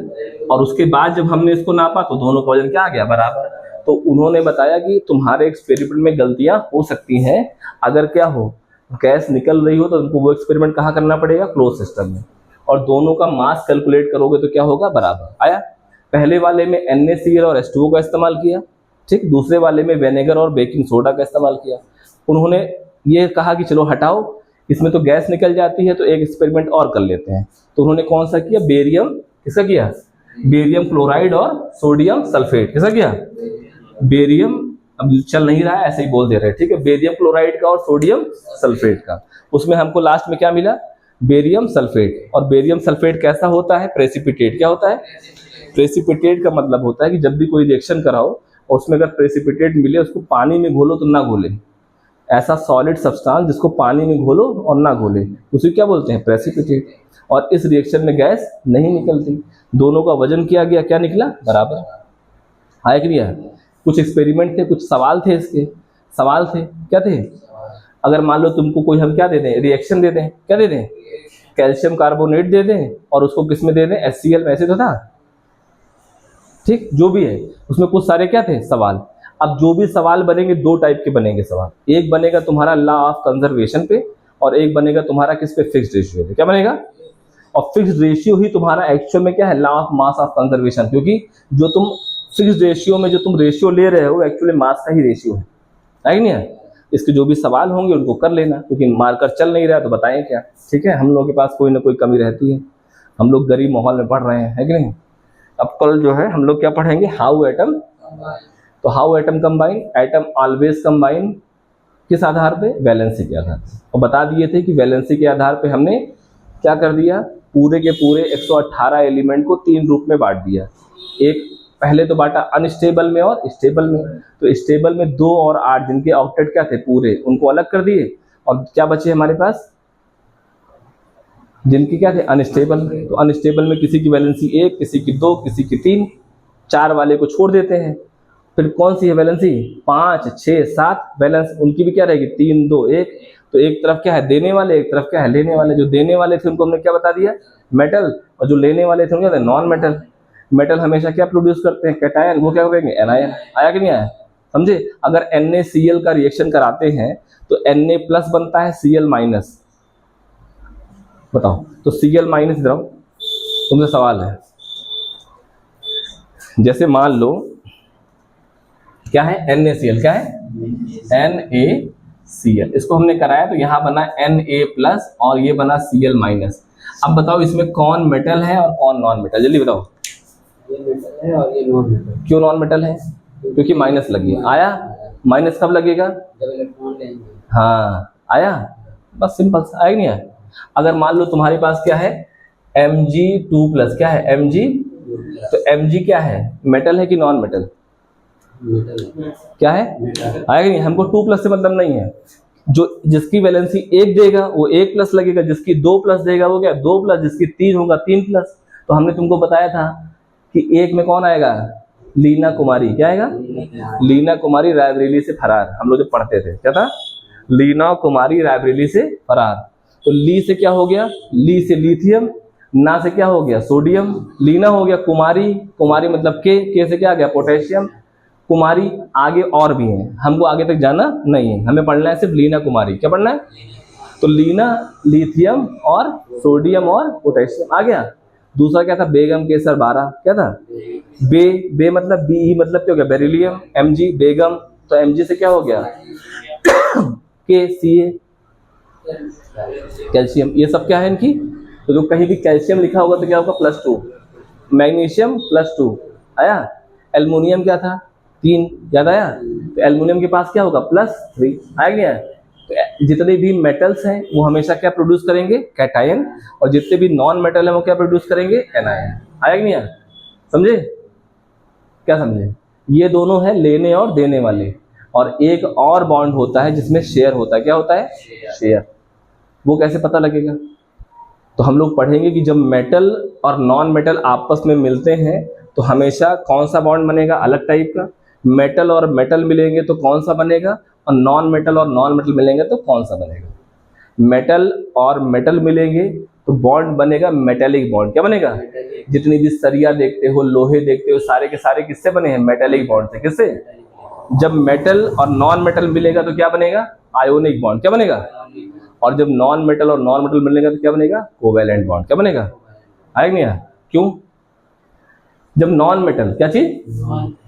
और उसके बाद जब हमने इसको नापा तो दोनों का वजन क्या आ गया, बराबर। तो उन्होंने बताया कि तुम्हारे एक्सपेरिमेंट में गलतियां हो सकती हैं, अगर क्या हो, गैस निकल रही हो तो उनको वो एक्सपेरिमेंट कहाँ करना पड़ेगा, क्लोज सिस्टम में, और दोनों का मास कैलकुलेट करोगे तो क्या होगा, बराबर आया। पहले वाले में NaCl और H2O का इस्तेमाल किया, ठीक, दूसरे वाले में विनेगर और बेकिंग सोडा का इस्तेमाल किया। उन्होंने ये कहा कि चलो हटाओ, इसमें तो गैस निकल जाती है तो एक एक्सपेरिमेंट और कर लेते हैं। तो उन्होंने कौन सा किया, बेरियम, किसका किया, बेरियम क्लोराइड और सोडियम सल्फेट, किसका किया, बेरियम, अब चल नहीं रहा है ऐसे ही बोल दे रहे हैं, ठीक है, बेरियम क्लोराइड का और सोडियम सल्फेट का। उसमें हमको लास्ट में क्या मिला, बेरियम सल्फेट। और बेरियम सल्फेट कैसा होता है, प्रेसिपिटेट, क्या होता है, प्रेसिपिटेट का मतलब होता है कि जब भी कोई रिएक्शन कराओ और उसमें अगर प्रेसिपिटेट मिले उसको पानी में घोलो तो ना घोले, ऐसा सॉलिड सब्सटेंस जिसको पानी में घोलो और ना घोले उसे क्या बोलते हैं, प्रेसिपिटेट। और इस रिएक्शन में गैस नहीं निकलती, दोनों का वजन किया गया, क्या निकला, बराबर, है कि नहीं है। कुछ एक्सपेरिमेंट थे, कुछ सवाल थे, इसके सवाल थे, क्या थे, अगर मान लो तुमको कोई हम क्या दे दें, रिएक्शन दे दें, क्या दे दें, कैल्शियम कार्बोनेट दे दें, और उसको किस में दे दें, HCl, ऐसे तो था, ठीक, जो भी है उसमें कुछ सारे क्या थे, सवाल। अब जो भी सवाल बनेंगे 2 टाइप के बनेंगे सवाल, एक बनेगा तुम्हारा लॉ ऑफ कंजर्वेशन पे और एक बनेगा तुम्हारा किस पे, फिक्स्ड रेशियो पे। क्या बनेगा, और फिक्स्ड रेशियो ही तुम्हारा एक्चुअल में क्या है, law of mass of conservation, क्योंकि जो तुम फिक्स्ड रेशियो में जो तुम रेशियो ले रहे हो एक्चुअली मास का ही रेशियो है कि नहीं है। इसके जो भी सवाल होंगे उनको कर लेना, क्योंकि मार्कर चल नहीं रहा है तो बताएं क्या। ठीक है, हम लोगों के पास कोई ना कोई कमी रहती है, हम लोग गरीब माहौल में पढ़ रहे हैं, है कि नहीं। अब कल जो है हम लोग क्या पढ़ेंगे, हाउ एटम। तो how atom combine, atom always combine किस आधार पे, वैलेंसी के आधार पे। और बता दिए थे कि वैलेंसी के आधार पे हमने क्या कर दिया, पूरे के पूरे 118 एलिमेंट को 3 रूप में बांट दिया। एक पहले तो बांटा अनस्टेबल में और स्टेबल में। तो स्टेबल में 2 और 8 जिनके ऑक्टेट क्या थे पूरे, उनको अलग कर दिए। और क्या बचे हमारे पास, जिनकी क्या थे अनस्टेबल। तो अनस्टेबल में किसी की वैलेंसी 1, किसी की 2, किसी की 3, 4 वाले को छोड़ देते हैं। फिर कौन सी है वैलेंसी, 5, 6, 7 वैलेंस, उनकी भी क्या रहेगी 3, 2, 1। तो एक तरफ क्या है देने वाले, एक तरफ क्या है लेने वाले। जो देने वाले थे उनको हमने क्या बता दिया, मेटल, और जो लेने वाले थे उनको नॉन मेटल। मेटल हमेशा क्या प्रोड्यूस करते हैं, कैटायन, वो क्या करेंगे एनायन। आया कि नहीं आया, समझे। अगर NaCl का रिएक्शन कराते हैं तो Na प्लस बनता है Cl माइनस, बताओ। तो Cl माइनस इधर आओ, तुमसे सवाल है। जैसे मान लो क्या है NaCl, क्या है NaCl, इसको हमने कराया तो यहाँ बना Na प्लस और ये बना Cl माइनस। अब बताओ इसमें कौन मेटल है और कौन नॉन मेटल, जल्दी बताओ। ये मेटल है और ये नॉन मेटल। क्यों नॉन मेटल है, क्योंकि माइनस लगी। आया, माइनस कब लगेगा, जब इलेक्ट्रॉन लेंगे। हाँ आया, बस सिंपल सा, आया नहीं आया। अगर मान लो तुम्हारे पास क्या है Mg2 प्लस, क्या है Mg, तो Mg क्या है, मेटल है कि नॉन मेटल, क्या है, आया कि नहीं। हमको 2 प्लस से मतलब नहीं है। जो जिसकी वैलेंसी 1 देगा वो 1 प्लस लगेगा, जिसकी 2 प्लस देगा वो क्या 2 प्लस, जिसकी 3 होगा 3 प्लस। तो हमने तुमको बताया था कि 1 में कौन आएगा, लीना कुमारी, क्या आएगा, लीना कुमारी रायबरेली से फरार। हम लोग जो पढ़ते थे क्या था, लीना कुमारी रायबरेली से फरार। तो ली से क्या हो गया, ली से लिथियम, ना से क्या हो गया सोडियम, लीना हो गया कुमारी, कुमारी मतलब के से क्या आ गया पोटेशियम, कुमारी। आगे और भी हैं, हमको आगे तक जाना नहीं है, हमें पढ़ना है सिर्फ लीना कुमारी। क्या पढ़ना है, तो लीना, लिथियम और सोडियम और पोटेशियम आ गया। दूसरा क्या था, बेगम केसर 12, क्या था बे मतलब बी मतलब क्या हो गया बेरिलियम, Mg बेगम, तो Mg से क्या हो गया KCa कैल्शियम। ये सब क्या है इनकी, तो जो कहीं भी कैल्शियम लिखा होगा तो क्या होगा +2, मैग्नीशियम +2 आया। एल्युमिनियम क्या था 3, याद आया। तो एल्युमिनियम के पास क्या होगा +3, आया गया। तो जितने भी मेटल्स हैं वो हमेशा क्या प्रोड्यूस करेंगे कैटायन, और जितने भी नॉन मेटल हैं वो क्या प्रोड्यूस करेंगे एनायन। आया कि नहीं आया, समझे, क्या समझे। ये दोनों है लेने और देने वाले। और एक और बॉन्ड होता है जिसमें शेयर होता है, क्या होता है शेयर। वो कैसे पता लगेगा, तो हम लोग पढ़ेंगे कि जब मेटल और नॉन मेटल आपस में मिलते हैं तो हमेशा कौन सा बॉन्ड बनेगा अलग टाइप का। मेटल और मेटल मिलेंगे तो कौन सा बनेगा, और नॉन मेटल और नॉन मेटल मिलेंगे तो कौन सा बनेगा। मेटल और मेटल मिलेंगे तो बॉन्ड बनेगा मेटेलिक बॉन्ड। क्या बनेगा, जितनी भी सरिया देखते हो, लोहे देखते हो, सारे के सारे किससे बने हैं मेटेलिक बॉन्ड से। किससे, जब मेटल और नॉन मेटल मिलेगा तो क्या बनेगा आयोनिक बॉन्ड। क्या बनेगा, और जब नॉन मेटल और नॉन मेटल मिलेगा तो क्या बनेगा कोवैलेंट बॉन्ड। क्या बनेगा, आएगा नहीं आया, क्यों। जब नॉन मेटल, क्या चीज,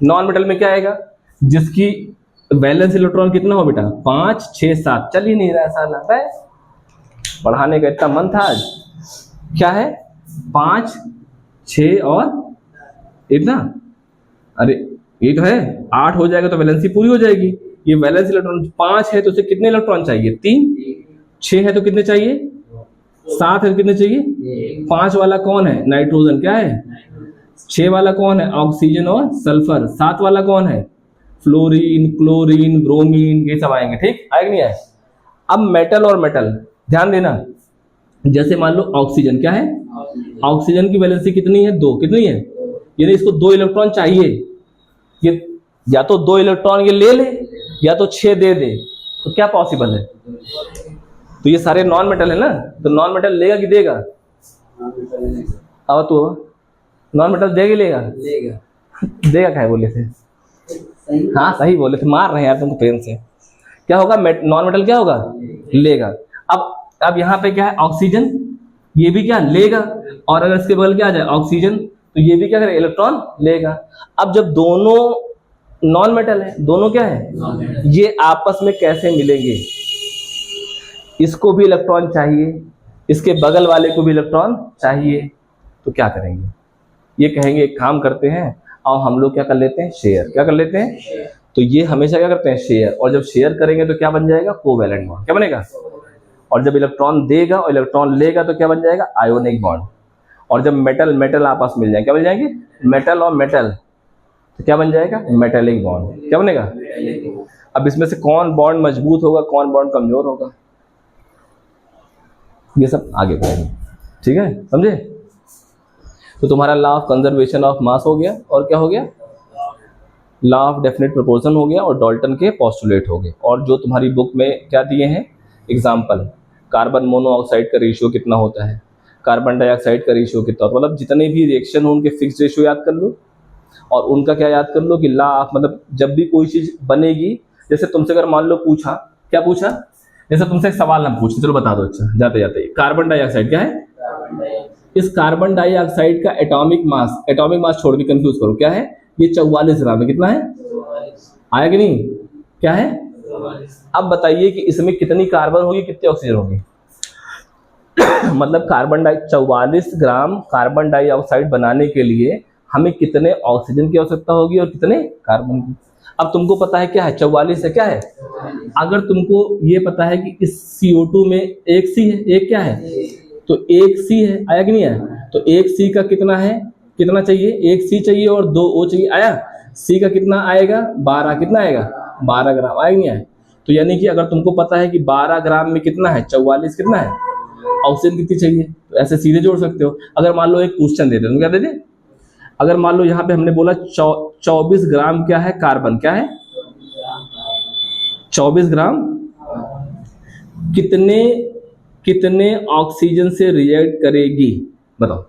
नॉन मेटल में क्या आएगा, जिसकी वैलेंस इलेक्ट्रॉन कितना हो बेटा 5, 6, 7, चल ही नहीं रहा साला है, पढ़ाने का इतना मन था आज। क्या है 5, 6 और इतना, अरे ये तो है 8 हो जाएगा तो वैलेंसी पूरी हो जाएगी। ये वैलेंस इलेक्ट्रॉन 5 है तो उसे कितने इलेक्ट्रॉन चाहिए 3, 6 है तो कितने चाहिए 7 है तो कितने चाहिए 5 वाला कौन है नाइट्रोजन, क्या है 6 वाला कौन है ऑक्सीजन और सल्फर, 7 वाला कौन है फ्लोरीन, क्लोरीन, ब्रोमीन, ये सब आएंगे। ठीक आएगा नहीं आए। अब मेटल और मेटल ध्यान देना, जैसे मान लो ऑक्सीजन, क्या है ऑक्सीजन की वैलेंसी कितनी है 2, कितनी है, यानी इसको 2 इलेक्ट्रॉन चाहिए। ये या तो 2 इलेक्ट्रॉन ये ले ले या तो 6 दे दे, तो क्या पॉसिबल है। तो ये सारे नॉन मेटल है ना, तो नॉन मेटल लेगा कि देगा, अब तो नॉन मेटल देगा लेगा, देगा क्या बोले थे, हाँ सही बोले थे, मार रहे हैं यार तुमको पेन से। क्या होगा नॉन मेटल क्या होगा लेगा। अब यहाँ पे क्या है ऑक्सीजन, ये भी क्या लेगा, और अगर इसके बगल क्या आ जाए ऑक्सीजन तो ये भी क्या करेगा इलेक्ट्रॉन लेगा। अब जब दोनों नॉन मेटल है, दोनों क्या है, ये आपस में कैसे मिलेंगे, इसको भी इलेक्ट्रॉन चाहिए, इसके बगल वाले को भी इलेक्ट्रॉन चाहिए, तो क्या करेंगे, ये कहेंगे एक काम करते हैं और हम लोग क्या कर लेते हैं, शेयर। क्या कर लेते हैं, तो ये हमेशा क्या करते हैं, शेयर। और जब शेयर करेंगे तो क्या बन जाएगा, कोवैलेंट बॉन्ड। क्या बनेगा, और जब इलेक्ट्रॉन देगा और इलेक्ट्रॉन लेगा तो क्या बन जाएगा, आयोनिक बॉन्ड। और जब मेटल मेटल आपस मिल जाएंगे, क्या बन जाएंगे, मेटल और मेटल, तो क्या बन जाएगा, मेटेलिक बॉन्ड। क्या बनेगा, अब इसमें से कौन बॉन्ड मजबूत होगा, कौन बॉन्ड कमजोर होगा, ये सब आगे पढ़ेंगे। ठीक है, समझे। तो तुम्हारा लॉ ऑफ कंजर्वेशन ऑफ मास हो गया, और क्या हो गया, लॉ ऑफ डेफिनेट प्रोपोर्शन हो गया, और डाल्टन के पोस्टुलेट हो गए। और जो तुम्हारी बुक में क्या दिए हैं एग्जाम्पल, कार्बन मोनोऑक्साइड का रेशियो कितना होता है, कार्बन डाइऑक्साइड का रेशियो कितना होता है, मतलब जितने भी रिएक्शन हो उनके फिक्स रेशियो याद कर लो, और उनका क्या याद कर लो कि लॉ ऑफ, मतलब जब भी कोई चीज बनेगी, जैसे तुमसे अगर मान लो पूछा, क्या पूछा, जैसे तुमसे एक सवाल हम पूछते, चलो बता दो, अच्छा जाते जाते, कार्बन डाइऑक्साइड क्या है, इस कार्बन डाइऑक्साइड का एटॉमिक मास छोड़ के कंफ्यूज करो, क्या है, ये 44 ग्राम है। कितना है, आया कि नहीं, क्या है, अब बताइए कि इसमें कितनी कार्बन होगी, कितनी ऑक्सीजन होगी मतलब 44 ग्राम कार्बन डाइऑक्साइड बनाने के लिए हमें कितने ऑक्सीजन की आवश्यकता होगी और कितने कार्बन की। अब तुमको पता है क्या है, 44 है, क्या है, अगर तुमको ये पता है कि इस CO2 में एक सी है, एक क्या है, तो एक सी है, आया कि नहीं आया, तो एक सी का कितना है, कितना चाहिए, एक सी चाहिए और 2 O चाहिए, आया, सी का कितना आएगा, 12, कितना आएगा, 12 ग्राम, आया नहीं आया। तो यानी कि अगर तुमको पता है कि 12 ग्राम में कितना है, 44 कितना है, ऑक्सीजन कितनी चाहिए, तो ऐसे सीधे जोड़ सकते हो। अगर मान लो एक क्वेश्चन दे दे, तो क्या दे दे, अगर मान लो यहाँ पे हमने बोला 24 ग्राम क्या है, कार्बन क्या है, 24 ग्राम कितने कितने ऑक्सीजन से रिएक्ट करेगी, बताओ,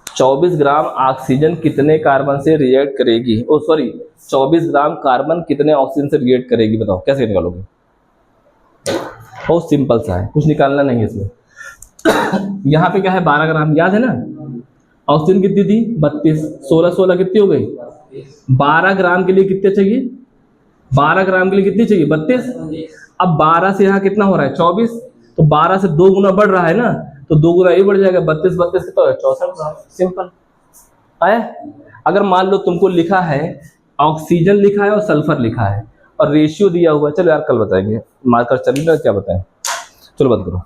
24 ग्राम ऑक्सीजन कितने कार्बन से रिएक्ट करेगी, ओ सॉरी 24 ग्राम कार्बन कितने ऑक्सीजन से रिएक्ट करेगी, बताओ कैसे निकालोगे, बहुत सिंपल सा है, कुछ निकालना नहीं है इसमें यहाँ पे क्या है, 12 ग्राम, याद है ना, ऑक्सीजन कितनी थी, 32, 16 कितनी हो गई, 12 ग्राम के लिए कितने चाहिए, 12 ग्राम के लिए कितनी चाहिए, 32। अब 12 से यहाँ कितना हो रहा है, 24, तो 12 से 2 गुना बढ़ रहा है ना, तो 2 गुना ये बढ़ जाएगा, 32 कितना है, 64 ग्राम, सिंपल आया। अगर मान लो तुमको लिखा है ऑक्सीजन लिखा है और सल्फर लिखा है और रेशियो दिया हुआ है, चलो यार कल बताएंगे, मार्कर चलिए क्या बताएं, चलो बंद करो।